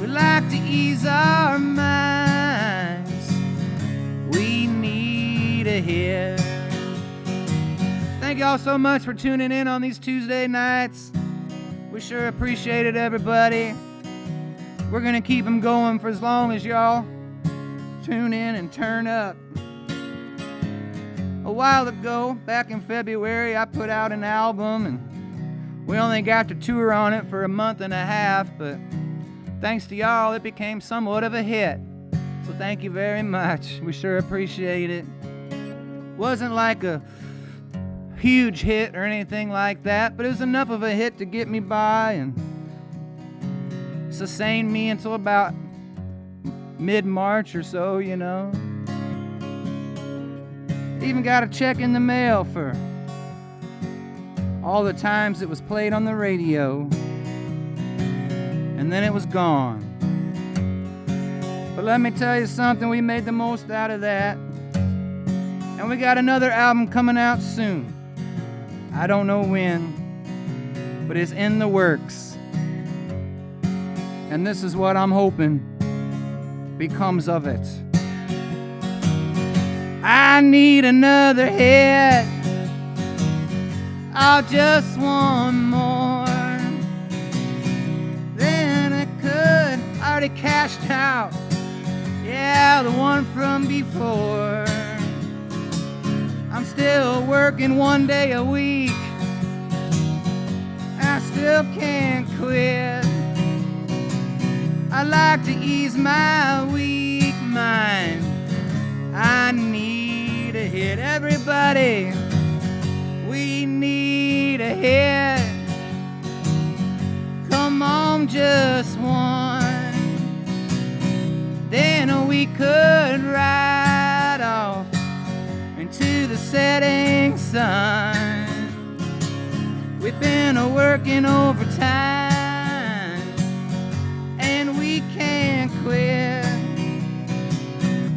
We like to ease our minds. We need a hit. Thank y'all so much for tuning in on these Tuesday nights. We sure appreciate it, everybody. We're gonna keep them going for as long as y'all tune in and turn up. A while ago, back in February, I put out an album and we only got to tour on it for a month and a half, but thanks to y'all, it became somewhat of a hit. So thank you very much. We sure appreciate it. Wasn't like a huge hit or anything like that, but it was enough of a hit to get me by and sustain me until about mid-March or so, you know. Even got a check in the mail for all the times it was played on the radio, and then it was gone. But let me tell you something, we made the most out of that, and we got another album coming out soon. I don't know when, but it's in the works. And this is what I'm hoping becomes of it. I need another hit. Oh, just one more. Then I could. I already cashed out. Yeah, the one from before. I'm still working one day a week. I still can't quit. I like to ease my weak mind. I need a hit. Everybody, we need a hit. Come on, just one. Then we could ride off into the setting sun. We've been working overtime and we can't quit.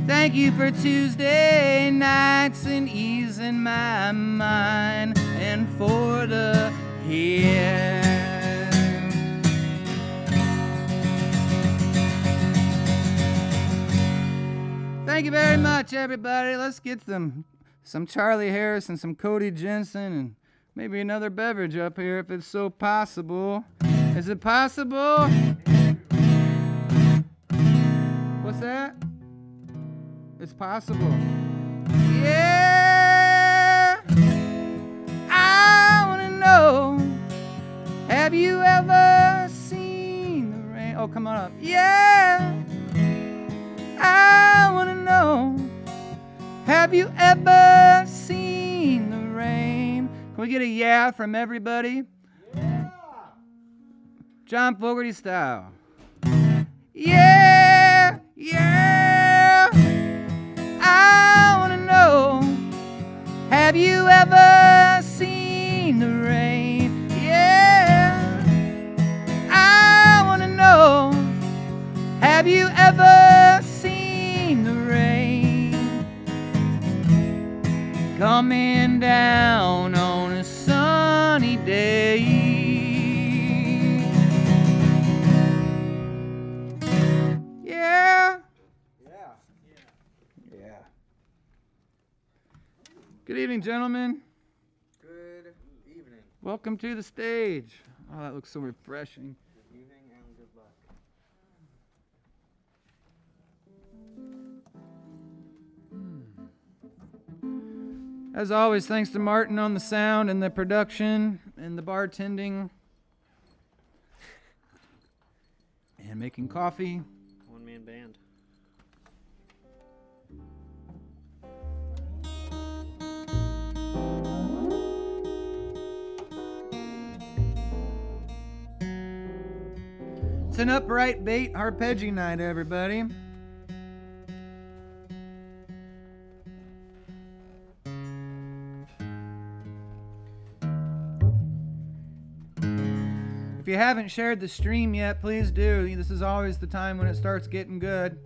Thank you for Tuesday nights and easing my mind and for the hit. Thank you very much, everybody. Let's get some Charlie Harris and some Cody Jensen and maybe another beverage up here if it's so possible. Is it possible? What's that? It's possible. Yeah! I wanna know Have you ever seen the rain? Oh, come on up. Yeah, I want to know. Have you ever seen the rain? Can we get a yeah from everybody? Yeah. John Fogerty style. Yeah, yeah, I want to know. Have you ever seen the rain? Yeah, I want to know. Have you ever seen the rain coming down on a sunny day? Good evening, gentlemen. Good evening. Welcome to the stage. Oh, that looks so refreshing. Good evening and good luck. As always, thanks to Martin on the sound and the production and the bartending and making coffee. One-man band. It's an upright bait arpeggio night, everybody. If you haven't shared the stream yet, please do. This is always the time when it starts getting good.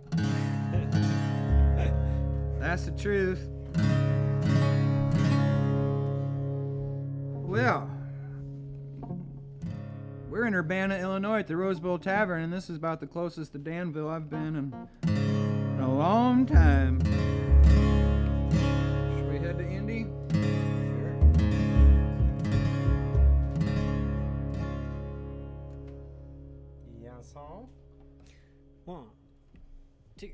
That's the truth. Well, we're in Urbana, Illinois at the Rose Bowl Tavern, and this is about the closest to Danville I've been in a long time. Should we head to Indy? Sure. Yes, sir. 1, 2.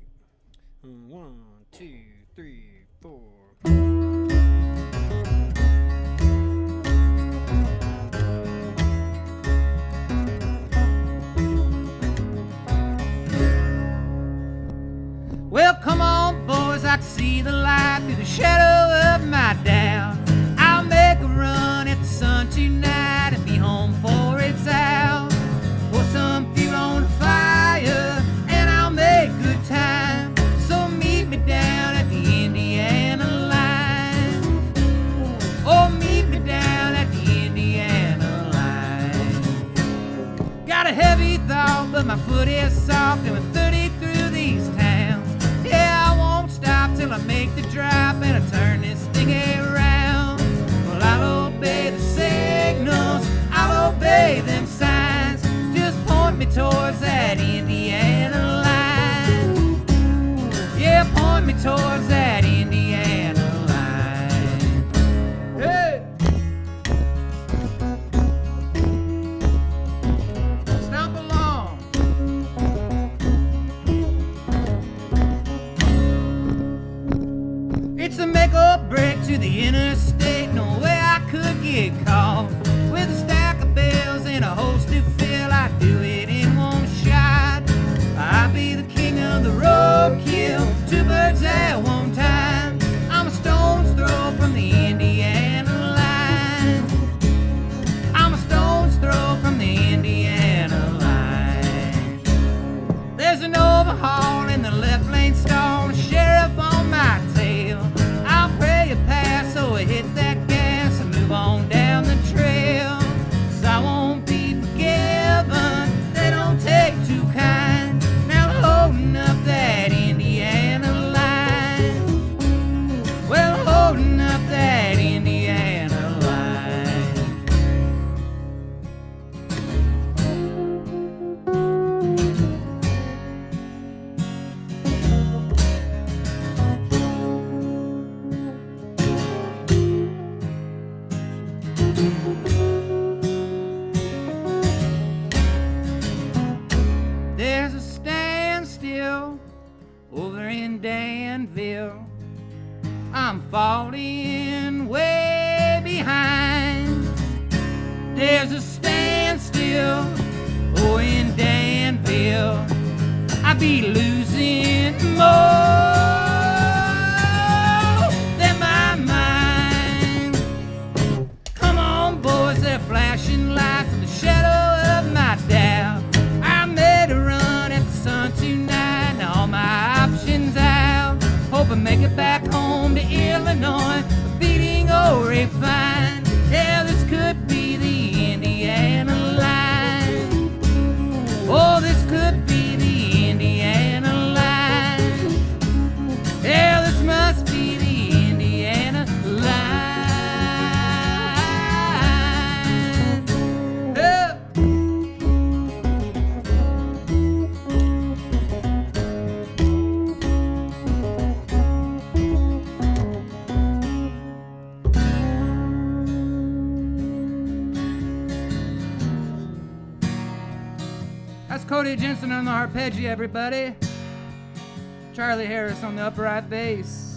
1, 2, 3, 4. Well, come on, boys, I can see the light through the shadow of my doubt. I'll make a run at the sun tonight and be home before it's out. Pour some fuel on the fire and I'll make good time. So meet me down at the Indiana line. Oh, meet me down at the Indiana line. Got a heavy thought, but my foot is soft, and with 30 through these towns. Yeah, I won't stop till I make the drop and I turn this thing around. Well, I'll obey the signals, I'll obey them signs. Just point me towards that Indiana line. Yeah, point me towards that Indiana line. Hey! Stomp along. It's a make or break to the interstate. No way I could get caught. With a stack of bills and a host to fill, I do it in one shot. I'll be the king of the road, kill 2 birds at one time. I'm a stone's throw from the Indiana line. I'm a stone's throw from the Indiana line. There's an overhaul in the left lane stall, a sheriff on my tail. I'll pray you pass, so I hit that gas and move on down the trail. 'Cause I won't be forgiven, they don't take too kind. Now holding up that Indiana line. Well, holding up that Indiana line. There's a standstill over in Danville. I'm falling way behind. There's a standstill Nashville or in Danville, I'd be losing more than my mind. Come on, boys, they're flashing lights in the shadow of my doubt. I made a run at the sun tonight, now all my options out. Hope I make it back home to Illinois, beating old refined. Yeah, this could be the Indiana line. Oh, this could be the Indiana line. Yeah, this must be the Indiana line. Oh. That's Cody Jensen on the arpeggio, everybody. Charlie Harris on the upright bass.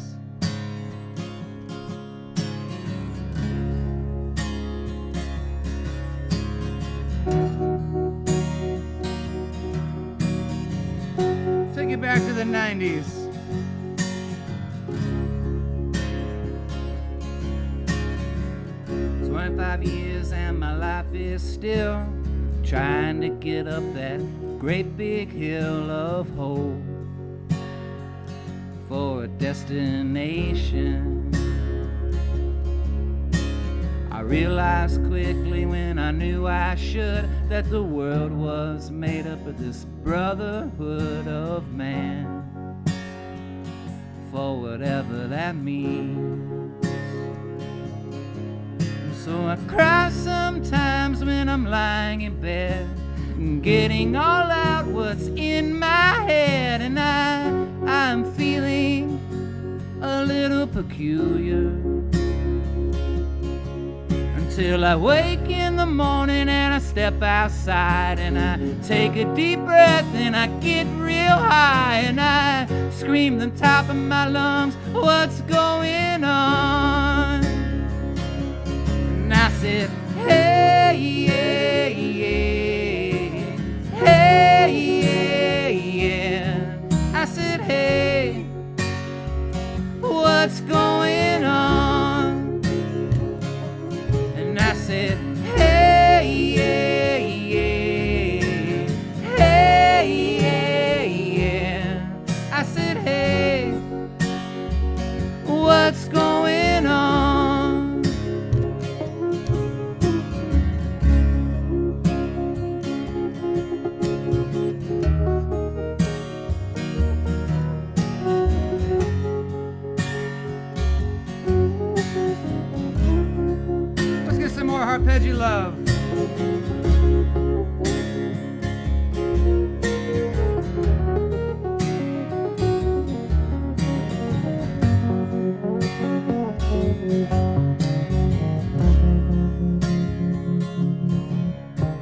Take it back to the 90s. It's 25 years and my life is still trying to get up that great big hill of hope for a destination. I realized quickly when I knew I should that the world was made up of this brotherhood of man, for whatever that means. So I cry sometimes when I'm lying in bed, getting all out what's in my head, and I'm feeling a little peculiar until I wake in the morning and I step outside and I take a deep breath and I get real high and I scream the top of my lungs, what's going on? And I said, hey, yeah, yeah, hey, yeah, yeah. I said, hey, what's going on? And I said, hey, yeah, yeah, hey, yeah, yeah. I said, hey, what's going on? Arpeggio love.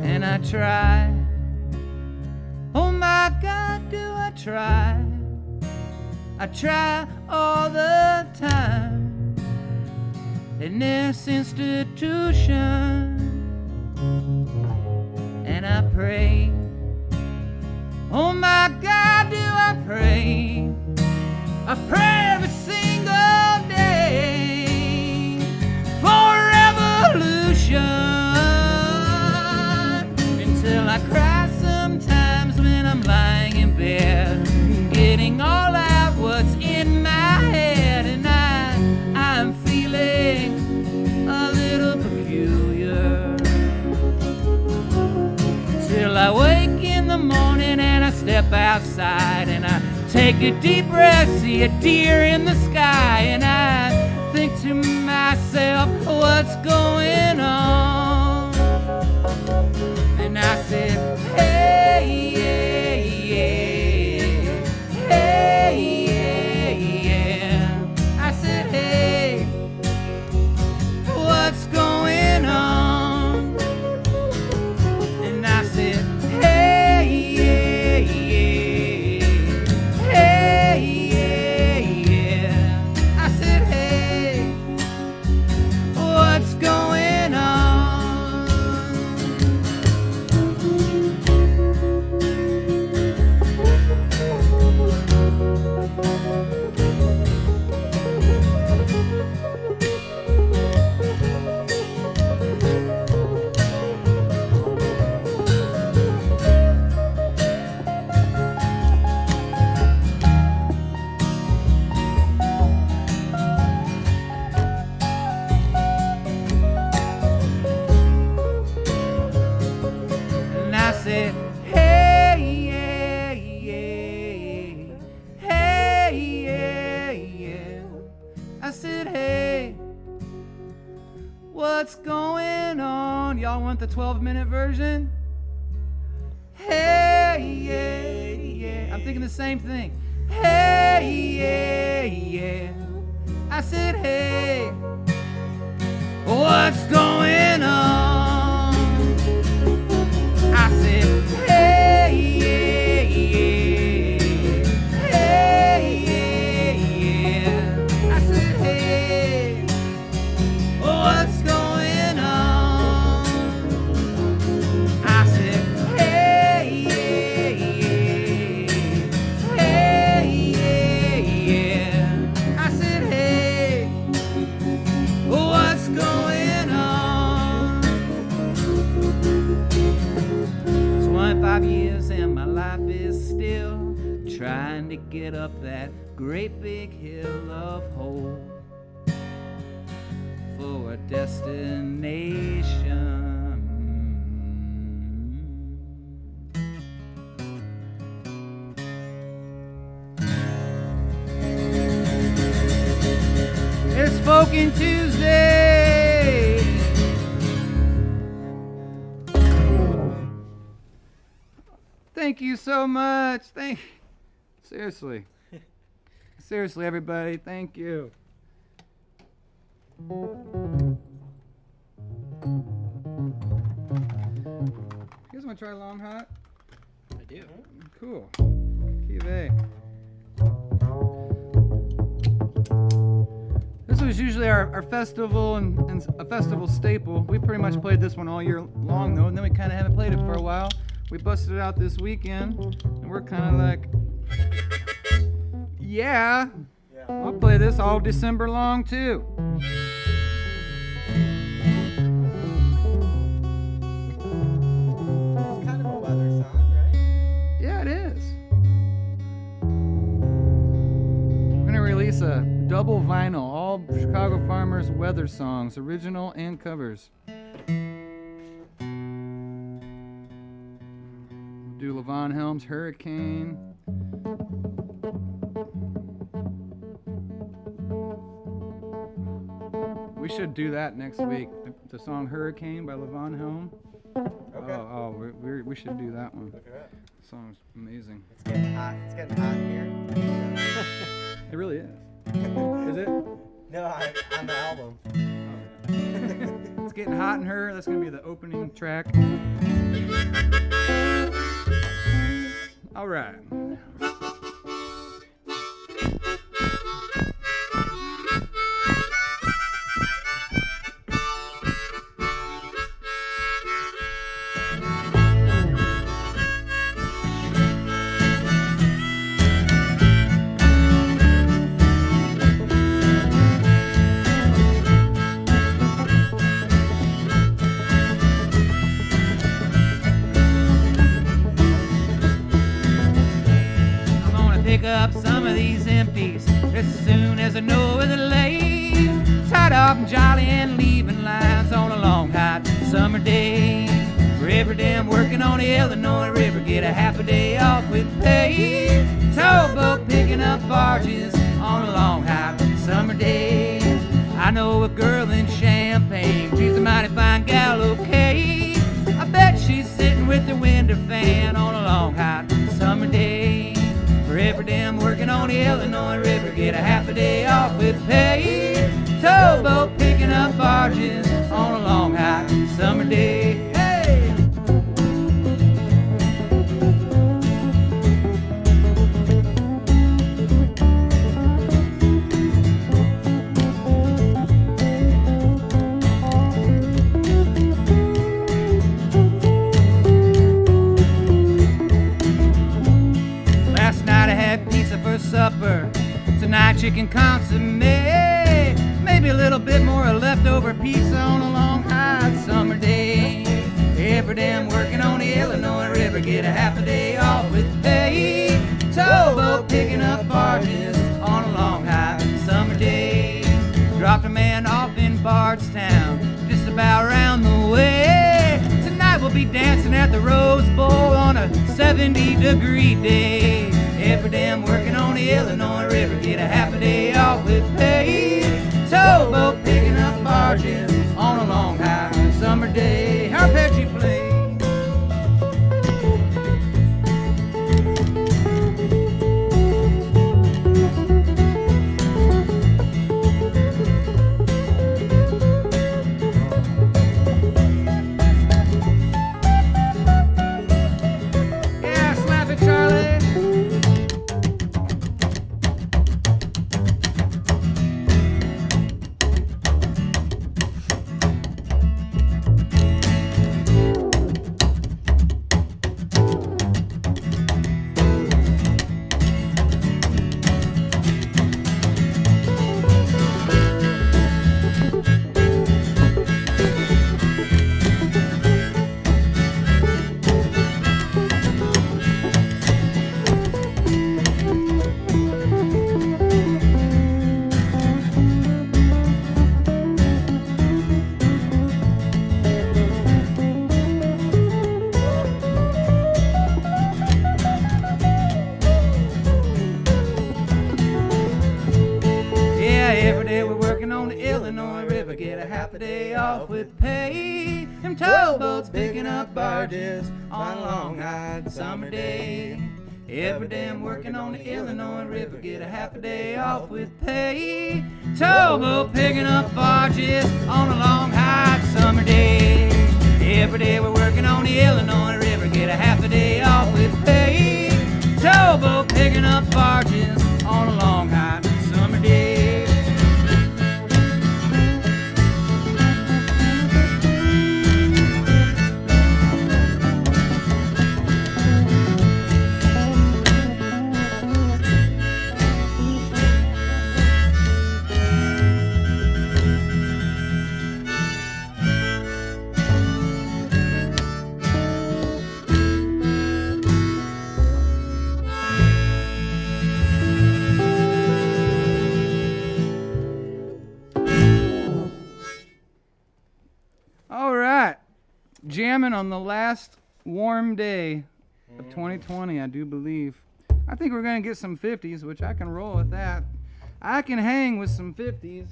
And I try, oh my God, do I try? I try all the time. In this institution, and I pray, oh my God, do I pray? I pray every single day for revolution, until I cry sometimes when I'm lying in bed, getting all out what's in my head, and I'm feeling a little peculiar till I wake in the morning and I step outside and I take a deep breath, see a deer in the sky, and I think to myself, what's going on? And I said, hey, yeah, yeah, hey, yeah, yeah. I said, hey, what's going on? And I said, hey, yeah, yeah, hey, yeah, yeah. I said, hey, what's going on? said, hey, yeah, yeah, hey, yeah, yeah. I said, hey, what's going on? Y'all want the 12-minute version? Hey, yeah, yeah. I'm thinking the same thing. Hey, yeah, yeah. I said, hey, what's going on? I said, hey, yeah, yeah. Hey, yeah, yeah. I said, hey, what's going on? I said, hey, yeah, yeah. Hey, yeah, yeah. I said, hey, what's going on? It's 25 years and my life is still trying to get up that great big hill of hope for a destination. It's Folkin Tuesday. Thank you so much. Seriously. Seriously, everybody, thank you. You guys want to try Long Hot? I do. Cool. Key of A. This was usually our festival and a festival staple. We pretty much played this one all year long, though, and then we kind of haven't played it for a while. We busted it out this weekend, and we're kind of like, yeah, I'll play this all December long, too. It's kind of a weather song, right? Yeah, it is. We're going to release a double vinyl, all Chicago Farmers weather songs, original and covers. Do Levon Helm's Hurricane. We should do that next week. The song Hurricane by Levon Helm. Okay. We should do that one. Look at that. The song's amazing. It's getting hot. It's getting hot in here. It really is. Is it? No, on the album. It's getting hot in her. That's going to be the opening track. All right. Up some of these empties as soon as I know where they're laid. Tied off and jolly and leaving lines on a long hot summer day. For every damn working on the Illinois River, get a half a day off with pay. Towboat picking up barges on a long hot summer day. I know a girl in Champaign, she's a mighty fine gal, okay. I bet she's sitting with her window fan on a long hot summer day. For every damn working on the Illinois River, get a half a day off with pay. Towboat picking up barges on a long hot summer day. Hey! For supper tonight, chicken consomme, maybe a little bit more of leftover pizza on a long hot summer day. Every damn working on the Illinois River, get a half a day off with pay. Towboat picking up barges on a long hot summer day. Dropped a man off in Bardstown, just about around the way. Tonight we'll be dancing at the Rose Bowl on a 70-degree day. Every day I'm working on the Illinois River, get a half a day off with pay. Towboat picking up barges on a long high summer day. Arpeggio play. With pay, them towboats picking up barges on a long hot summer day. Every day I'm working on the Illinois River, get a half a day off with pay. Towboat picking up barges on a long hot summer day. Every day we're working on the Illinois River, get a half a day off with pay. Towboat picking up barges on a long hot summer day. Jamming on the last warm day of 2020, I do believe. I think we're going to get some 50s, which I can roll with that. I can hang with some 50s.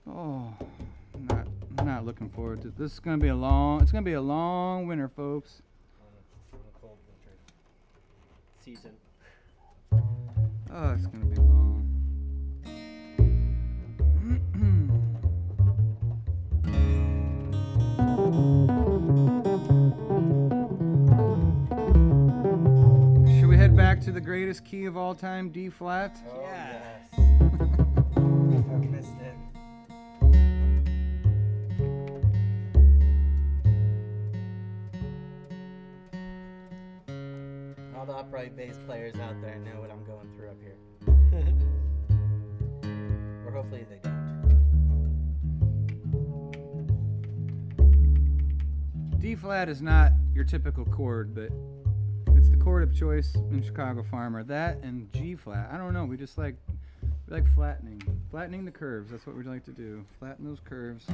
Oh, I'm not looking forward to this. Is going to be a long, it's going to be a long winter, folks. On a cold winter season. Oh, it's going to be long. Should we head back to the greatest key of all time, D flat? Oh, Yeah. yes. I've missed it. All the upright bass players out there know what I'm going through up here. Or hopefully they don't. D flat is not your typical chord, but it's the chord of choice in Chicago Farmer. That and G flat. I don't know. We like flattening the curves. That's what we like to do. Flatten those curves.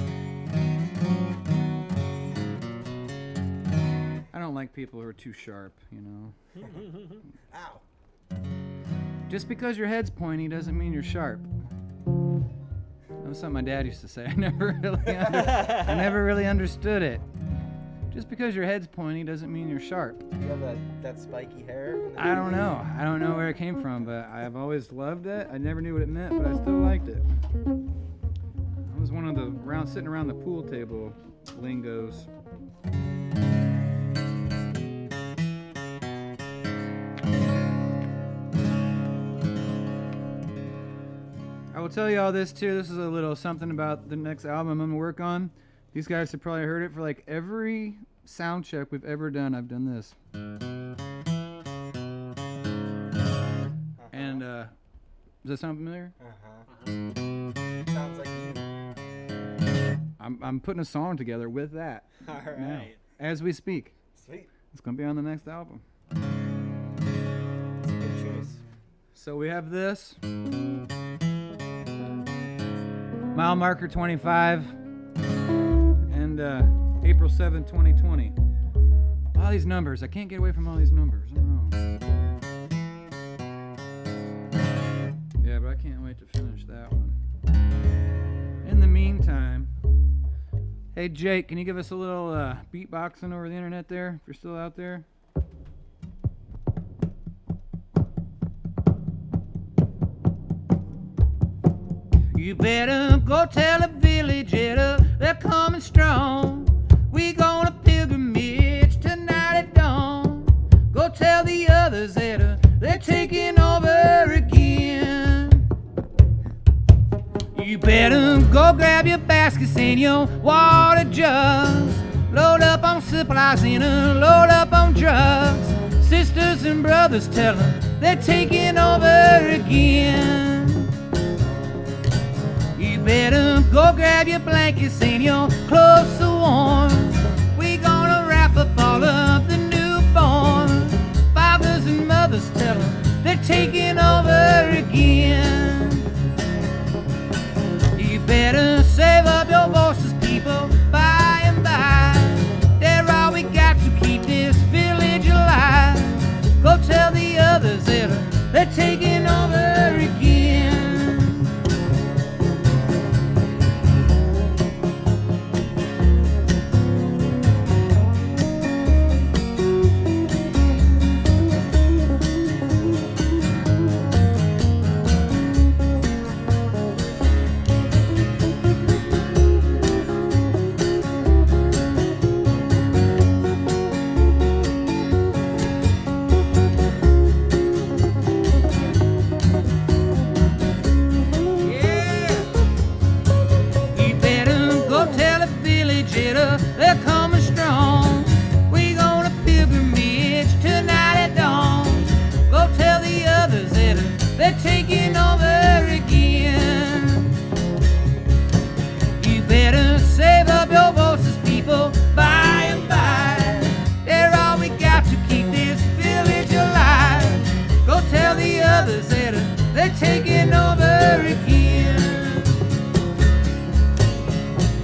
I don't like people who are too sharp, you know. Ow. Just because your head's pointy doesn't mean you're sharp. That was something my dad used to say. I never really understood it. Just because your head's pointy doesn't mean you're sharp. You have that spiky hair? I don't know. I don't know where it came from, but I've always loved it. I never knew what it meant, but I still liked it. I was one of the sitting around the pool table lingos. I will tell you all this too. This is a little something about the next album I'm gonna work on. These guys have probably heard it for like every sound check we've ever done. I've done this. And does that sound familiar? Sounds like you. I'm putting a song together with that. All right. Now, as we speak. Sweet. It's gonna be on the next album. That's a good choice. So we have this. Mile marker 25. And April 7th, 2020. All these numbers. I can't get away from all these numbers. I don't know. Yeah, but I can't wait to finish that one. In the meantime, hey Jake, can you give us a little beatboxing over the internet there, if you're still out there? You better go tell the village they're coming strong. We gonna pilgrimage tonight at dawn. Go tell the others that they're taking over again. You better go grab your baskets and your water jugs. Load up on supplies and load up on drugs. Sisters and brothers tell them they're taking over again. You better go grab your blankets and your clothes so warm. We gonna wrap up all of the newborn. Fathers and mothers tell them they're taking over again. You better save up your voices, people, by and by. They're all we got to keep this village alive. Go tell the others that they're taking over again. They're coming strong. We gonna pilgrimage tonight at dawn. Go tell the others that they're taking over again. You better save up your voices, people, by and by. They're all we got to keep this village alive. Go tell the others that they're taking over again.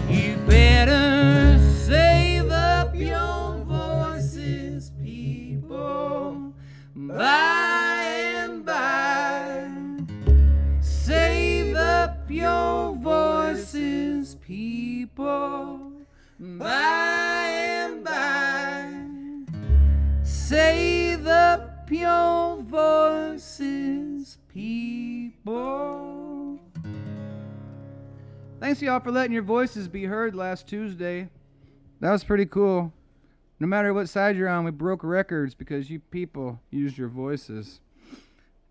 You better save up your voices, people, by and by. Save up your voices, people, by and by. Save up your voices, people. Thanks y'all for letting your voices be heard last Tuesday. That was pretty cool. No matter what side you're on, we broke records because you people used your voices.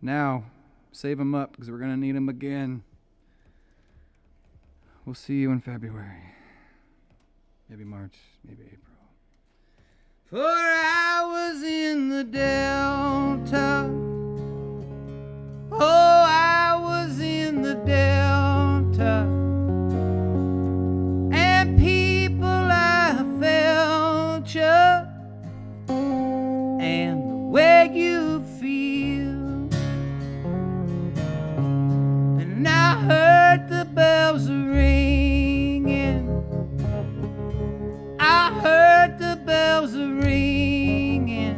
Now, save them up because we're going to need them again. We'll see you in February. Maybe March, maybe April. For I was in the Delta. Oh, I was in the Delta. And people I felt you. And the way you feel. And I heard the bells ringing. I heard the bells ringing.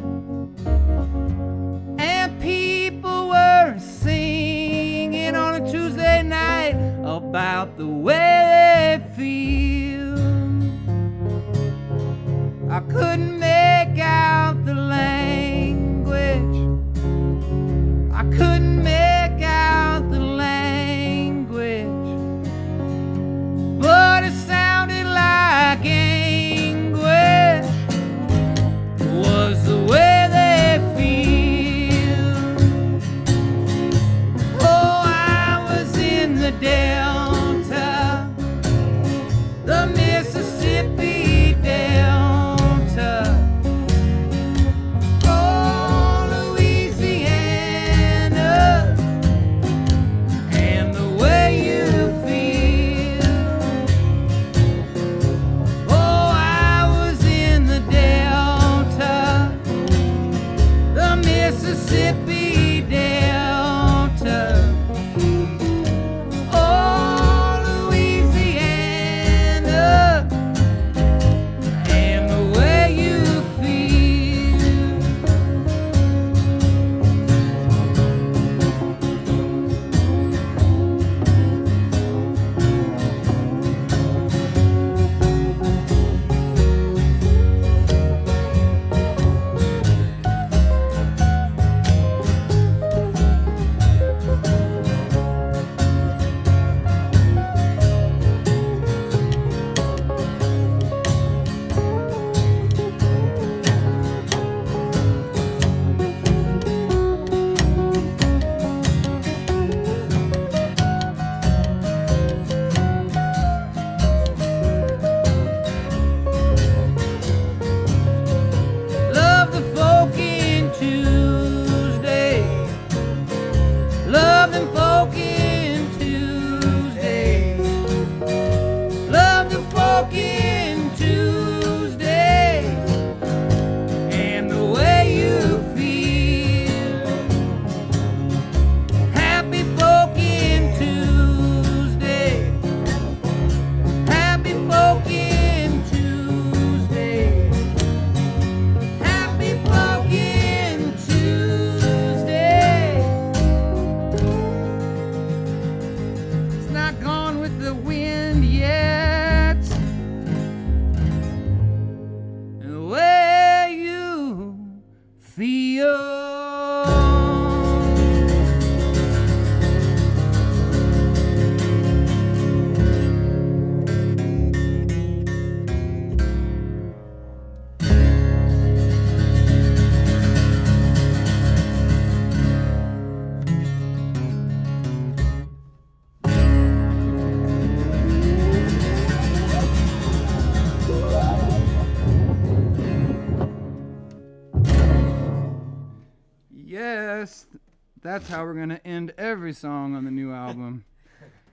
Yes, that's how we're going to end every song on the new album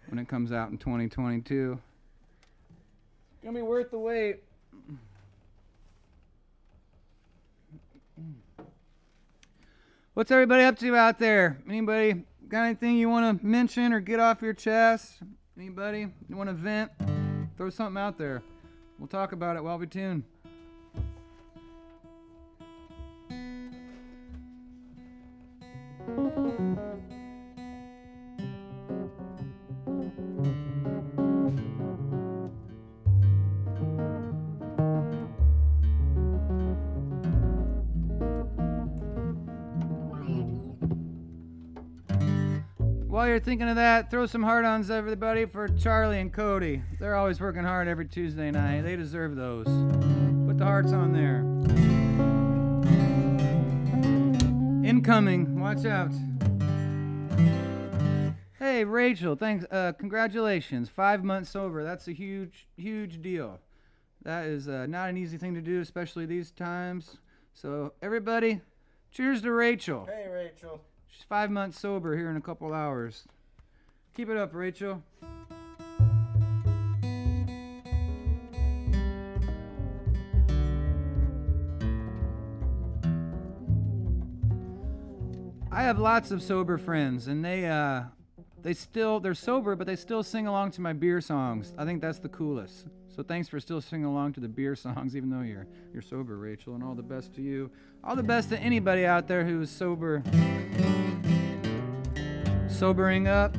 when it comes out in 2022. It's going to be worth the wait. What's everybody up to out there? Anybody got anything you want to mention or get off your chest? Anybody? You want to vent? Throw something out there. We'll talk about it while we tune. While you're thinking of that, throw some hard-ons, everybody, for Charlie and Cody. They're always working hard every Tuesday night. They deserve those. Put the hearts on there. Incoming. Watch out. Hey, Rachel. Thanks. Congratulations. 5 months sober. That's a huge, huge deal. That is not an easy thing to do, especially these times. So, everybody, cheers to Rachel. Hey, Rachel. She's 5 months sober here in a couple hours. Keep it up, Rachel. I have lots of sober friends, and they're sober, but they still sing along to my beer songs. I think that's the coolest. So thanks for still singing along to the beer songs, even though you're sober, Rachel, and all the best to you. All the best to anybody out there who's sober. Sobering up.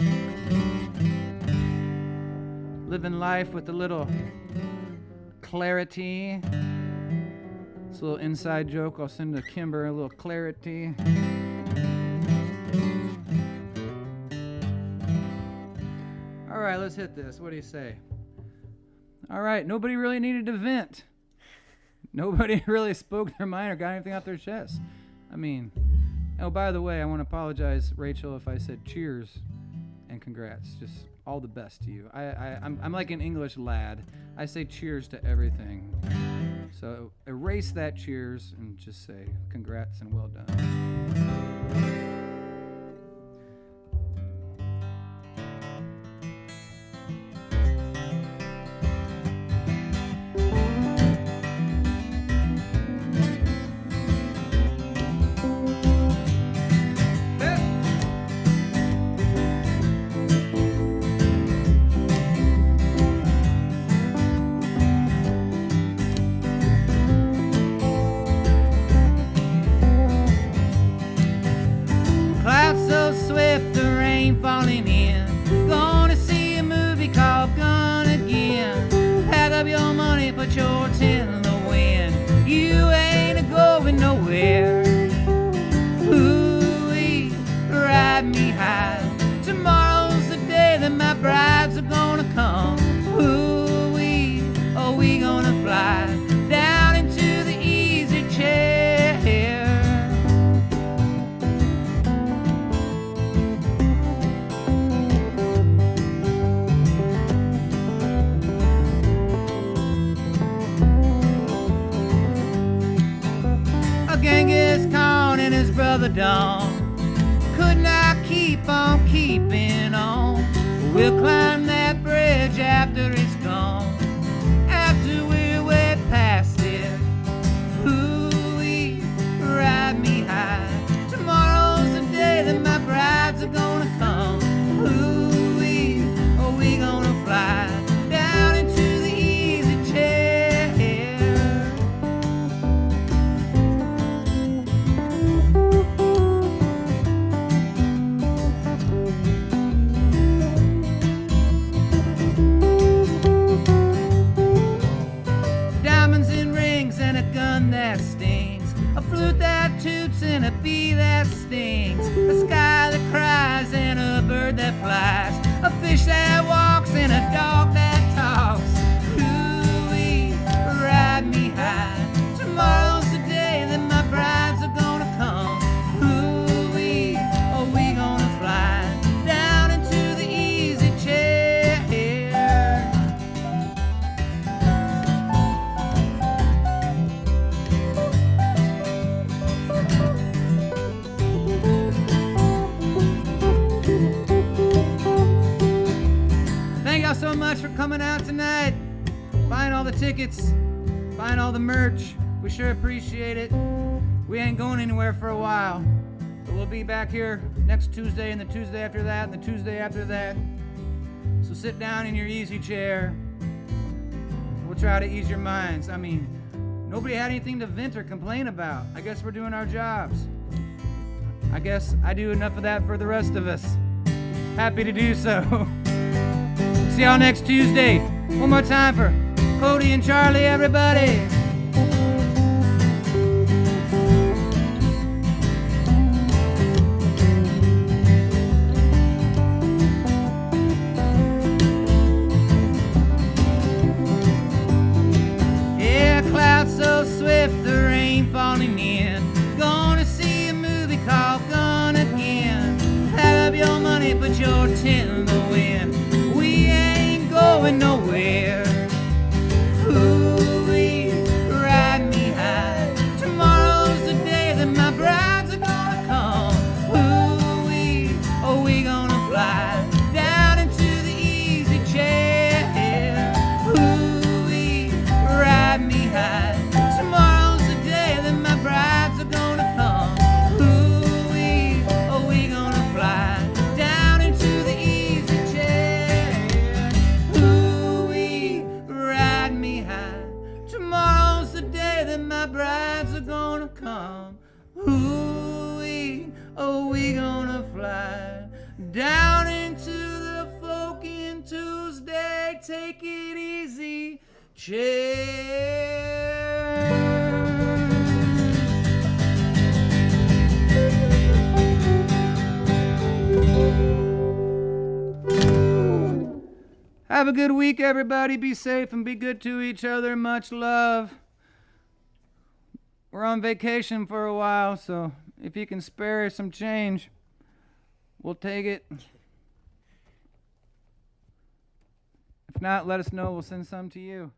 Living life with a little clarity. It's a little inside joke. I'll send to Kimber a little clarity. All right, let's hit this. What do you say? All right, nobody really needed to vent. Nobody really spoke their mind or got anything out their chest. I mean, oh, by the way, I want to apologize, Rachel, if I said cheers and congrats. Just all the best to you. I'm like an English lad. I say cheers to everything. So erase that cheers and just say congrats and well done. Falling in, gonna see a movie called Gone Again. Pack up your money, put your tin in the wind. You ain't going nowhere. Ooh-wee, ride me high. Tomorrow's the day that my brides are gonna come. Ooh-wee, oh, we gonna fly down into the easy chair. Genghis Khan and his brother Don could not keep on keeping on. We'll climb that bridge after it's gone, after we're way past it. Ooh-wee, ride me high. Tomorrow's the day that my brides are gonna come. Ooh-wee, oh, we gonna fly down into the easy chair. hopes and a bee that stings, a sky that cries and a bird that flies, a fish that walks and a dog that talks. Ooh-wee, ride me high. Tomorrow's the day that my brides are gonna come. Ooh-wee, are we gonna fly down into the easy chair? Thank y'all so much for coming out tonight, buying all the tickets, buying all the merch. We sure appreciate it. We ain't going anywhere for a while, but we'll be back here next Tuesday and the Tuesday after that and the Tuesday after that. So sit down in your easy chair. We'll try to ease your minds. I mean, nobody had anything to vent or complain about. I guess we're doing our jobs. I guess I do enough of that for the rest of us. Happy to do so. See y'all next Tuesday. One more time for Cody and Charlie, everybody. Yeah, clouds so swift, the rain falling in. Gonna see a movie called Gone Again. Have your money, put your tin in the wind. We ain't going nowhere. Ooh-wee, ride me high. Tomorrow's the day that my brides are gonna come. Ooh-wee, are we gonna fly down into the easy chair? Ooh-wee, ride me high. Tomorrow's the day that my brides are gonna come. Ooh-wee, are we gonna fly down into the easy chair? Ooh-wee, ride me high. Tomorrow's the day that my brides are gonna come. Ooh-wee, are we gonna fly down into the Folkin Tunesday, take it easy chair. Have a good week, everybody. Be safe and be good to each other. Much love. We're on vacation for a while, so if you can spare some change, we'll take it. If not, let us know. We'll send some to you.